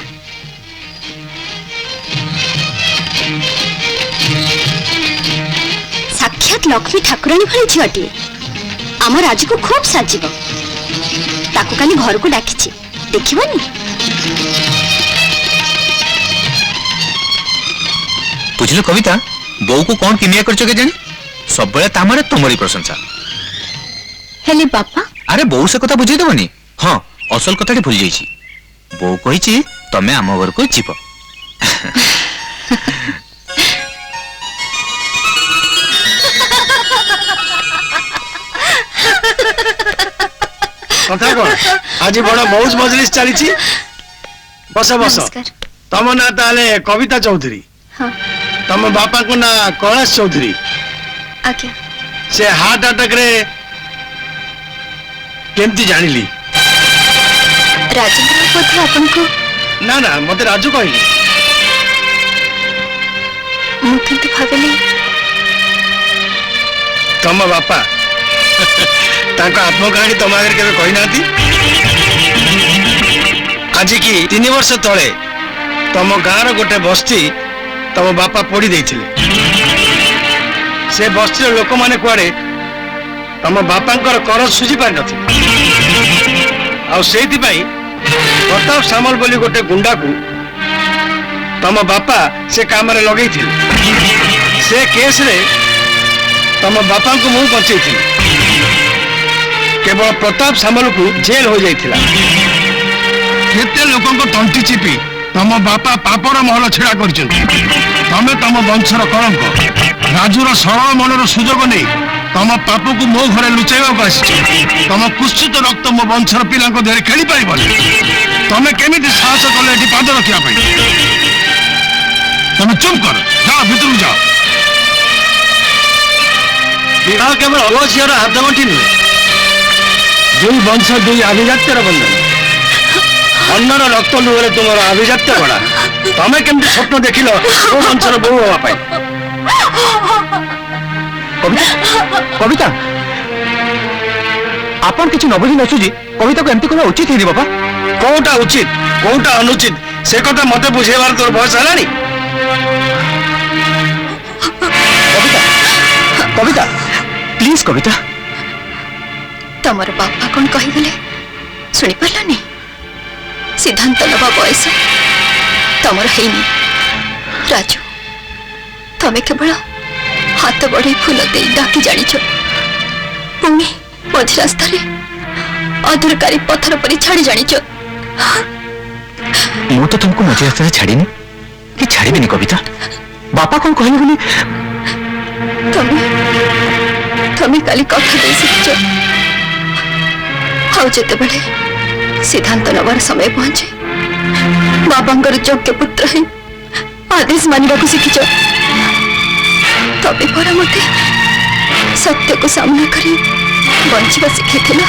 ସାକ୍ଷାତ ଲକ୍ଷ୍ମୀ ଠାକୁରାଣୀ ଭଳି ଝିଅଟିଏ ଆମ ରାଜୁକୁ ଖୁବ୍ ସାଜିବ। ତାକୁ କାଲି ଘରକୁ ଡାକିଛି, ଦେଖିବନି? ବୁଝିଲ କବିତା, ବୋଉକୁ କଣ କିମିଆ କରିଛ କେଜାଣି? ସବୁବେଳେ ତାମରେ ତମରି ପ୍ରଶଂସା। ହେଲେ ବାପା, ଆରେ ବୋଉ ସେ କଥା ବୁଝେଇଦବନି। ହଁ, ଅସଲ କଥାଟି ଭୁଲି ଯାଇଛି। ବୋଉ କହିଛି ତମେ ଆମ ଘରକୁ ଯିବ। କଥା କଣ? ଆଜି ବଡ ମଉଜ ମଜଲିସ ଚାଲିଛି। ବସ ବସ। ନମସ୍କାର। ତମ ନାଁ ତାହେଲେ କବିତା ଚୌଧୁରୀ। ହଁ ତମ ବାପାଙ୍କ ନାଁ କୈଳାସ ଚୌଧୁରୀ। ଆଜ୍ଞା। ସେ ହାର୍ଟ ଆଟାକରେ କେମିତି ଜାଣିଲି? ରାଜେନ୍ଦ୍ର ବୋଧେ ଆପଣଙ୍କୁ। ନା ନା, ମତେ ରାଜୁ କହିଲି। ମୁଁ କିନ୍ତୁ ଭାବିଲି ତମ ବାପା ତାଙ୍କ ଆତ୍ମକାହାଣୀ ତମ ଆଗରେ କେବେ କହିନାହାନ୍ତି? ଆଜିକି 3 ବର୍ଷ ତଳେ ତମ ଗାଁର ଗୋଟେ ବସ୍ତି ତମ ବାପା ପୋଡ଼ି ଦେଇଥିଲେ। ସେ ବସ୍ତିର ଲୋକମାନେ କୁଆଡେ ତମ ବାପାଙ୍କର କର ସୁଝି ପାରିନଥିଲେ। ଆଉ ସେଇଥିପାଇଁ ପ୍ରତାପ ସାମଲ ବୋଲି ଗୋଟେ ଗୁଣ୍ଡାକୁ ତମ ବାପା ସେ କାମରେ ଲଗେଇଥିଲେ। ସେ କେସରେ ତମ ବାପାଙ୍କୁ ମୁଁ ବଞ୍ଚେଇଥିଲି। କେବଳ ପ୍ରତାପ ସାମଲକୁ ଜେଲ ହୋଇଯାଇଥିଲା। କେତେ ଲୋକଙ୍କ ତଣ୍ଟି ଚିପି ତମ ବାପା ପାପର ମହଲ ଛିଡ଼ା କରିଛନ୍ତି। ତମେ ତମ ବଂଶର କଳଙ୍କ। ରାଜୁର ସରଳ ମନର ସୁଯୋଗ ନେଇ ତମ ପାପକୁ ମୋ ଘରେ ଲୁଚାଇବାକୁ ଆସିଛ। ତମ କୁତ୍ସିତ ରକ୍ତ ମୋ ବଂଶର ପିଲାଙ୍କ ଦେହରେ ଖେଳି ପାରିବନି। ତମେ କେମିତି ସାହସ କଲେ ଏଠି ପାଦ ରଖିବା ପାଇଁ? ତମେ ଚୁପ୍ କର, ଯାଅ ଭିତରକୁ ଯାଅ। ବିବାହ କେବଳ ପୁଅ ଝିଅର ହାତଗଣ୍ଠି ନୁହେଁ, ଦୁଇ ବଂଶ ଦୁଇ ଆଭିଜାତ୍ୟର ବନ୍ଧନ। ଅନ୍ନର ରକ୍ତ ଲୁହରେ ତୁମର ଆଭିଜାତ୍ୟ ଗড়ା। ତମେ କେମିତି ସ୍ୱପ୍ନ ଦେଖିଲ ମୋ ବଂଶର ବୋହୂ ହବା ପାଇଁ? କବିତା, ଆପଣ କିଛି ନ ବୁଝି ନସୁଛି କବିତାକୁ ଏମିତି କରିବା ଉଚିତ ହେଇନି ବାପା। କୋଉଟା ଉଚିତ କୋଉଟା ଅନୁଚିତ ସେ କଥା ମତେ ବୁଝେଇବାର ତୋର ବୟସ ହେଲାଣି? କବିତା, କବିତା, ପ୍ଲିଜ କବିତା। ତମର ବାପା କଣ କହିଗଲେ ଶୁଣିପାରିଲନି? ସିଦ୍ଧାନ୍ତ ନେବା ବୟସ ତମର ହେଇନି। ରାଜୁ, ତମେ କେବଳ ହାତ ବଢେଇ ଫୁଲ ଦେଇ ଡାକି ଜାଣିଛ। ପୁଣି ମଝି ରାସ୍ତାରେ ଅଦରକାରୀ ପଥର ପରି ଛାଡ଼ି ଜାଣିଛ। ମୁଁ ତ ତୁମକୁ ମଝି ରାସ୍ତାରେ ଛାଡ଼ିନି କି ଛାଡ଼ିବିନି କବିତା। ବାପା କଣ କହିଲେ ବୋଲି ତମେ କାଲି କଥା ଦେଇ ଶିଖିଛ। ଆଉ ଯେତେବେଳେ ସିଦ୍ଧାନ୍ତ ନେବାର ସମୟ ପହଞ୍ଚେ ବାବାଙ୍କର ଯୋଗ୍ୟ ପୁତ୍ର ହିଁ ଆଦେଶ ମାନିବାକୁ ଶିଖିଛ। ତମେ ପରା ମତେ ସତ୍ୟକୁ ସାମ୍ନା କରି ବଞ୍ଚିବା ଶିଖିଥିଲ।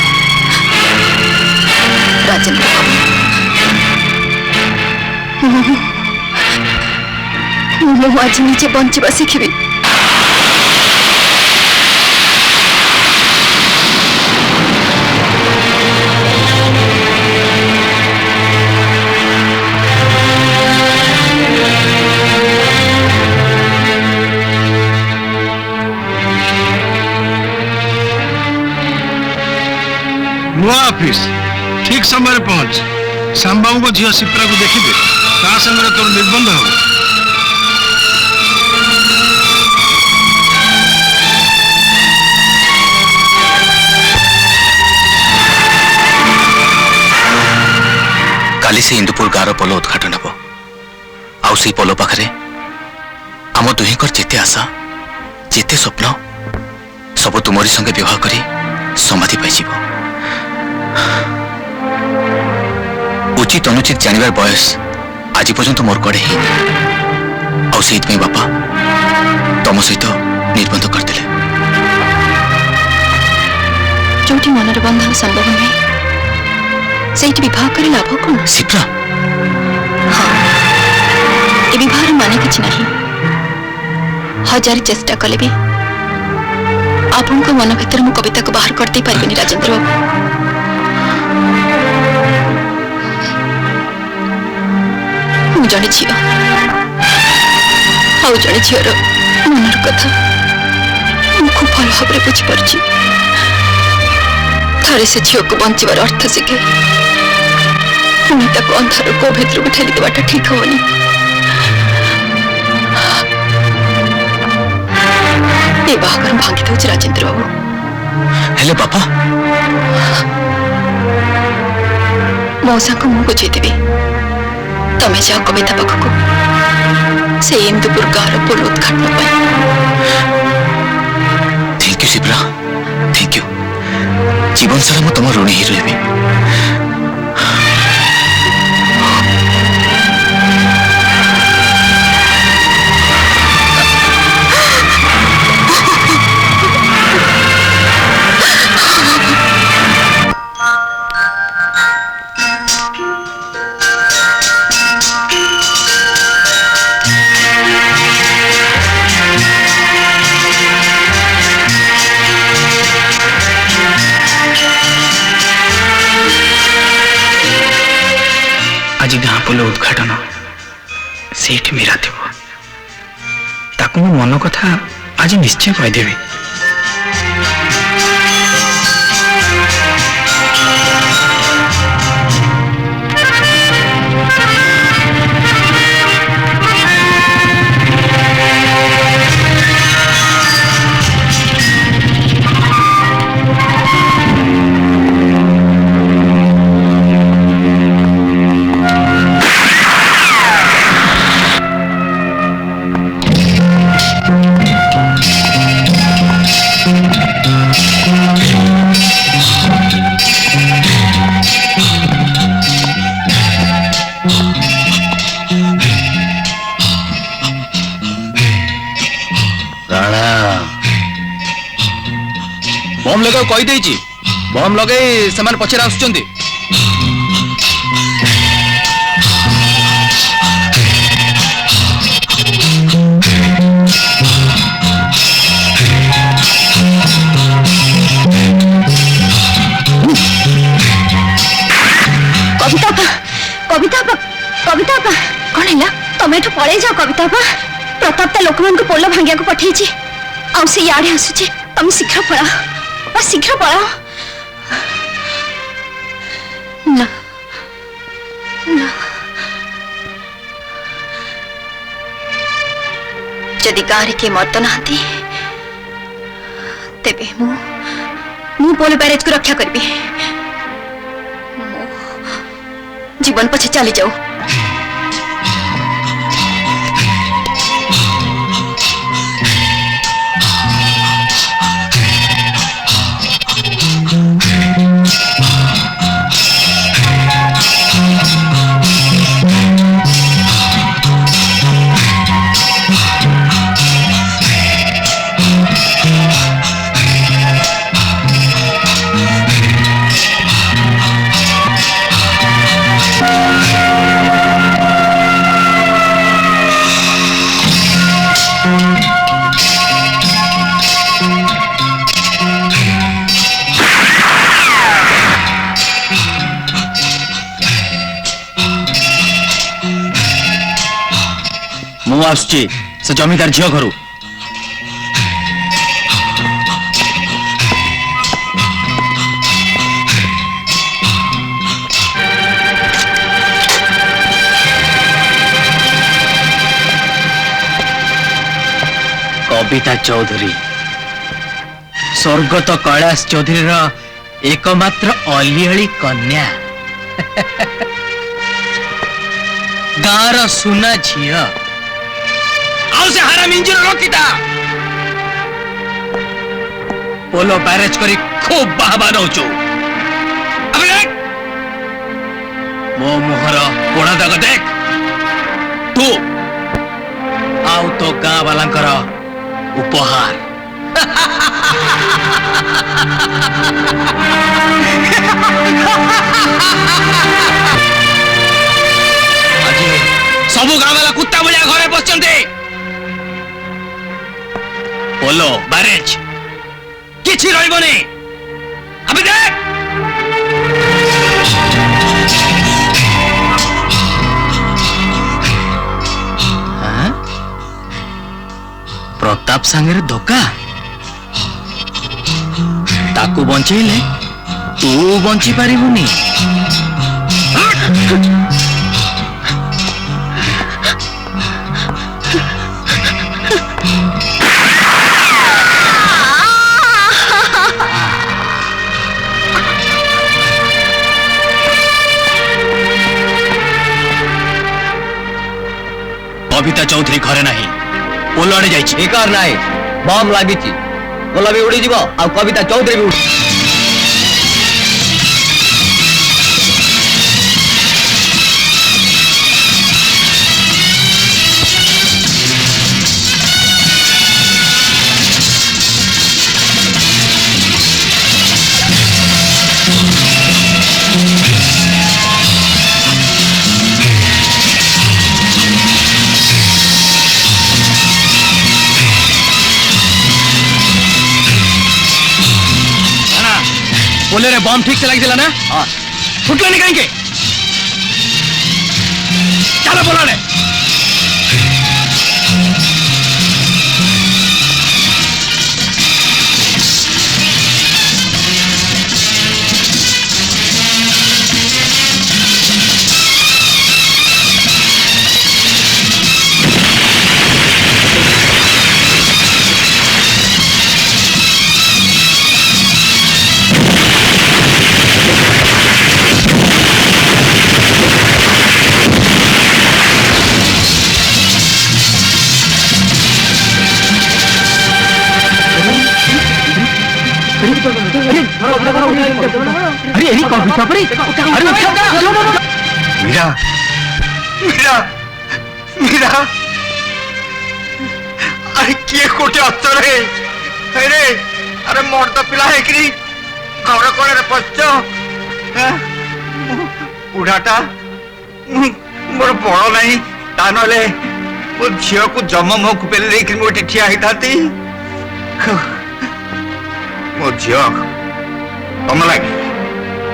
ରାଜେନ୍ଦ୍ର ବାବୁ, ମୁଁ ଆଜି ନିଜେ ବଞ୍ଚିବା ଶିଖିବି। ନୂଆ ଅଫିସ ଠିକ ସମୟରେ ପହଞ୍ଚ। ଶ୍ୟାମବାବୁଙ୍କ ଝିଅ ସିପ୍ରାକୁ ଦେଖିବେ, ତା ସାଙ୍ଗରେ ତୋର ନିର୍ବନ୍ଧ ହବ। କାଲି ସେ ଇନ୍ଦୁପୁର ଗାଁର ପୋଲ ଉଦ୍ଘାଟନ ହେବ। ଆଉ ସେଇ ପୋଲ ପାଖରେ ଆମ ଦୁହିଁଙ୍କର ଯେତେ ଆଶା ଯେତେ ସ୍ୱପ୍ନ ସବୁ ତୁମରି ସଙ୍ଗେ ବିବାହ କରି ସମାଧି ପାଇଯିବ। ଉଚିତ ଅନୁଚିତ ଜାଣିବାର ବୟସ ଆଜି ପର୍ଯ୍ୟନ୍ତ ମୋର କୁଆଡ଼େ ହେଇନି। ଆଉ ସେଇଥିପାଇଁ ବାପା ତମ ସହିତ ନିର୍ବନ୍ଧ କରିଦେଲେ। ଯୋଉଠି ମନର ବନ୍ଧନ ସମ୍ଭବ ନୁହେଁ ସେଇଠି ବିବାହ କରି ଲାଭ କଣ? ସିପ୍ରା, ହଁ, ଏ ବିବାହର ମାନେ କିଛି ନାହିଁ। ହଜାରେ ଚେଷ୍ଟା କଲେ ବି आपण को मन भीतर मु कविता को बाहर करते पारिबेनी राजेंद्र बाबू। मु जने झियो आउ जने झियर मनर कथा मु खूब भल भाव बुझी पारछि। थारे से झियो को बंचवार अर्थ शिखे पुणी ताको अंधार को भीतर को ठेली देवाटा ठीक होनी। ए बाहागर भांगी दउछ राजेंद्र बाबू। हेले बापा मौसा को मु बुझे देबी तमे जाओ कविता पाखको से इंदुपुर गार पुल उद्घाटन पाई। Thank you Shipra, thank you. जीवन सारा मु तुम ऋणी ही रही। आज गाँ पोल उद्घाटन सेठ मीरा थी ताकू मो मन कथा आज निश्चय कहीदेवी। बम लगा कहीदे बम लगे से पचर आसुचंदी। कविता कविता कविता कौन है तुम एठू पड़े जाओ। कविता प्रताप ता लोक को पोल भांगिया को पठेची आउ से याडे आसुची। तुम शीघ्र पळाओ शीघ्र पळाओ। ना ना जदि गाँव के मत नहांती तेबे मु पोल बैरेज को रक्षा करबी। जीवन पछे चली जाऊ। मु आसुची से जमीदार झील घर। कविता चौधरी स्वर्गत कैलाश चौधरी एकमात्र अलियली कन्या गाँव सुना झील से हारा मिंजर रखिता पोलो बैरेज करी खूब बाहबा नौचु। मो मुहर पोड़ा दाग देख तू आउ तो गाँ वाला उपहार। आज सबू गाँ वाला कुत्ता भलिया घरे बसचंते। पोलो बैरेज କିଛି ରହିବନି अभी देख प्रताप सांगे धोखा ताकू बंचेले तू बंची पारिबुनी कविता चौधरी घरे नहीं पोल आड़े जाइछि एकार नाही बम लागिछि पोल भी उड़ी जीवो आ कविता चौधरी भी उड़ी बोले रे बम ठीक से लग दिला ना हाँ फुटला नहीं कहेंगे चलो बोला रे अरे यही कविता पड़ी अरे मीरा मीरा मीरा अरे किए कोटे अत्तरे अरे अरे मोर तो पिला है कि घर कोले रे पच्च बुढ़ाटा मोर बड़ नहीं ता नले मो झियो को जम मो कुपेले लेकिन मोटे ठिया ही थाती मो झियो तुम लगे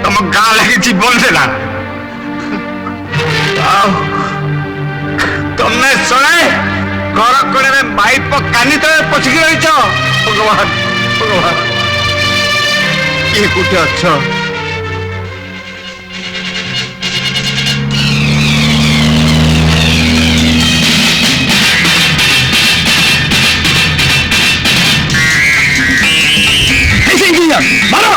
तुम गाँ लगे जीवन देला तुमने सुने घर कोड़े में माइप कानी तो पछकी रही भगवान भगवान ये कुटे अच्छा मारो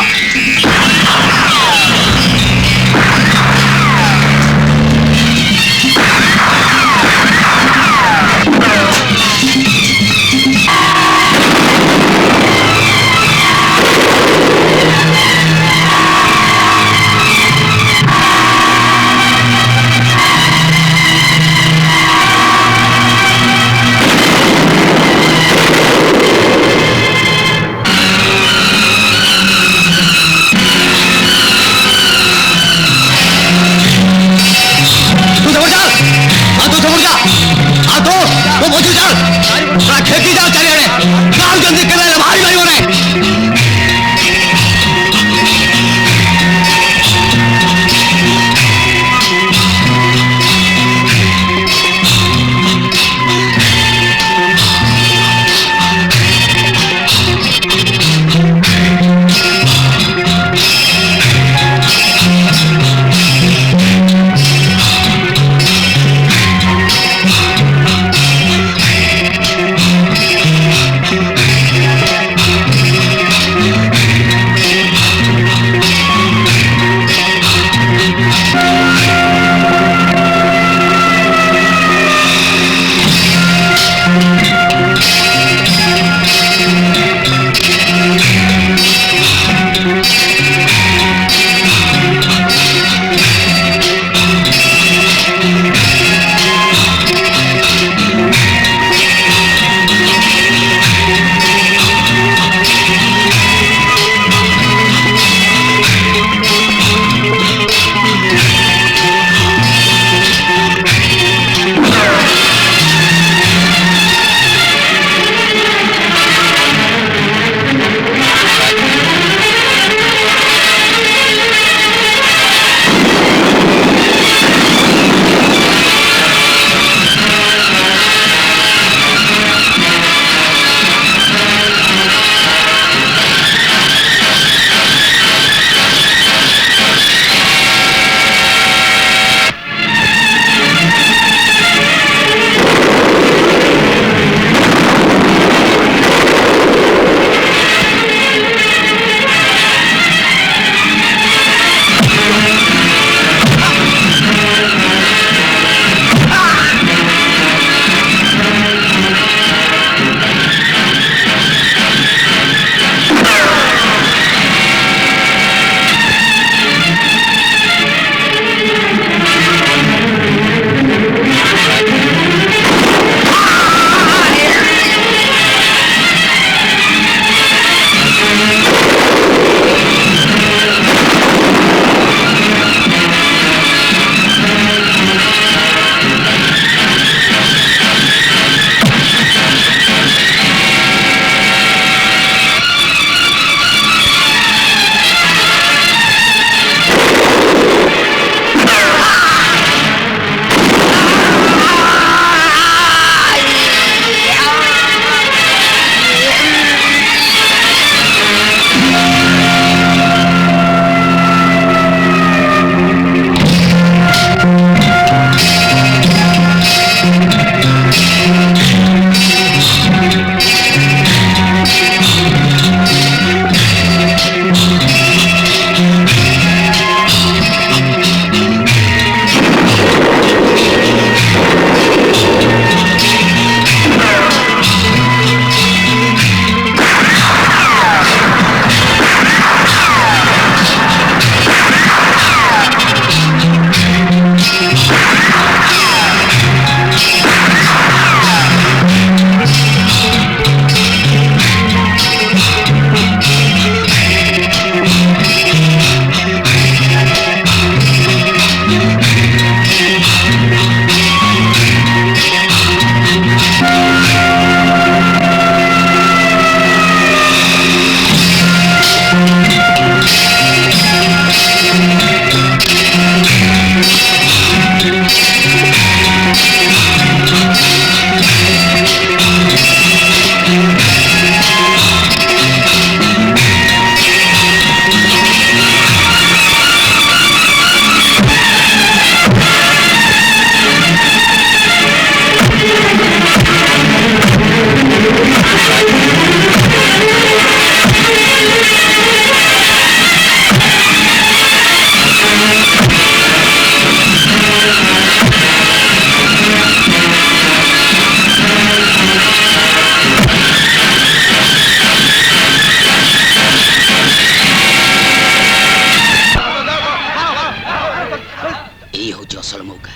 हूँ असल मौका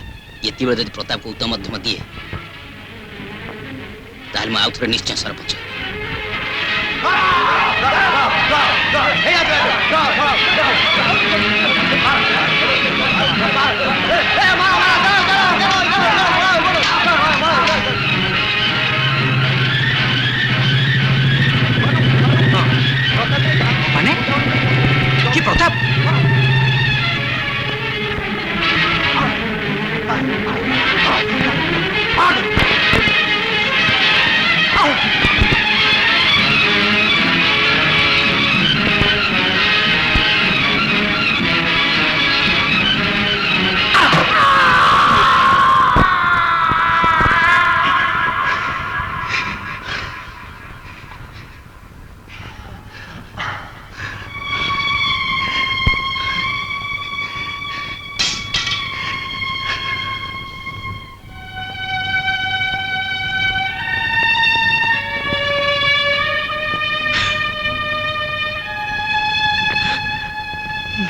ये जब प्रताप को उत्तम मध्यम दिए ताल आउ थे निश्चय सरपंच माने कि प्रताप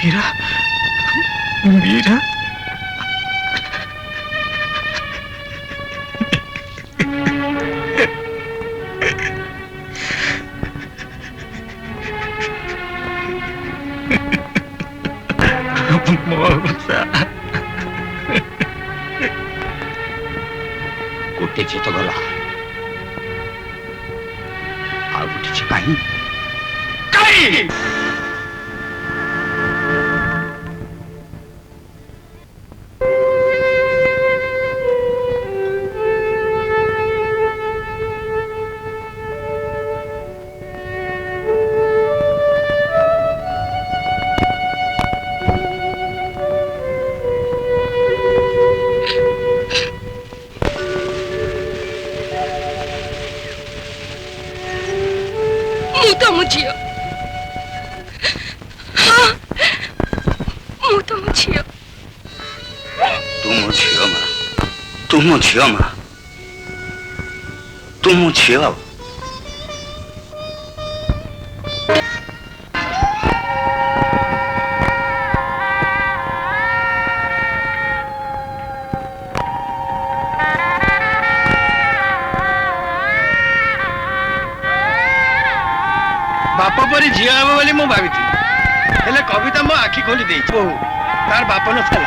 मीरा मीरा गोटे झील तो गला आ गोटे झी कहीं झियो हाँ मु तुम झियो तुम झियो मा तुम झियो मा तुम झियो बाप परी झी हम बोली मु भावी हेले कविता मो आखि खोली दे तार बाप न था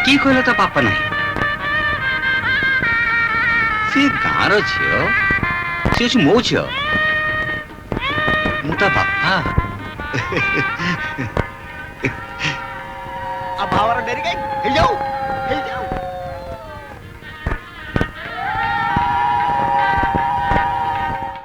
की कहले तो पापा नहीं सी गाँव झील सी मो झील मु ता बापा अब भावर डेरी गई जाऊ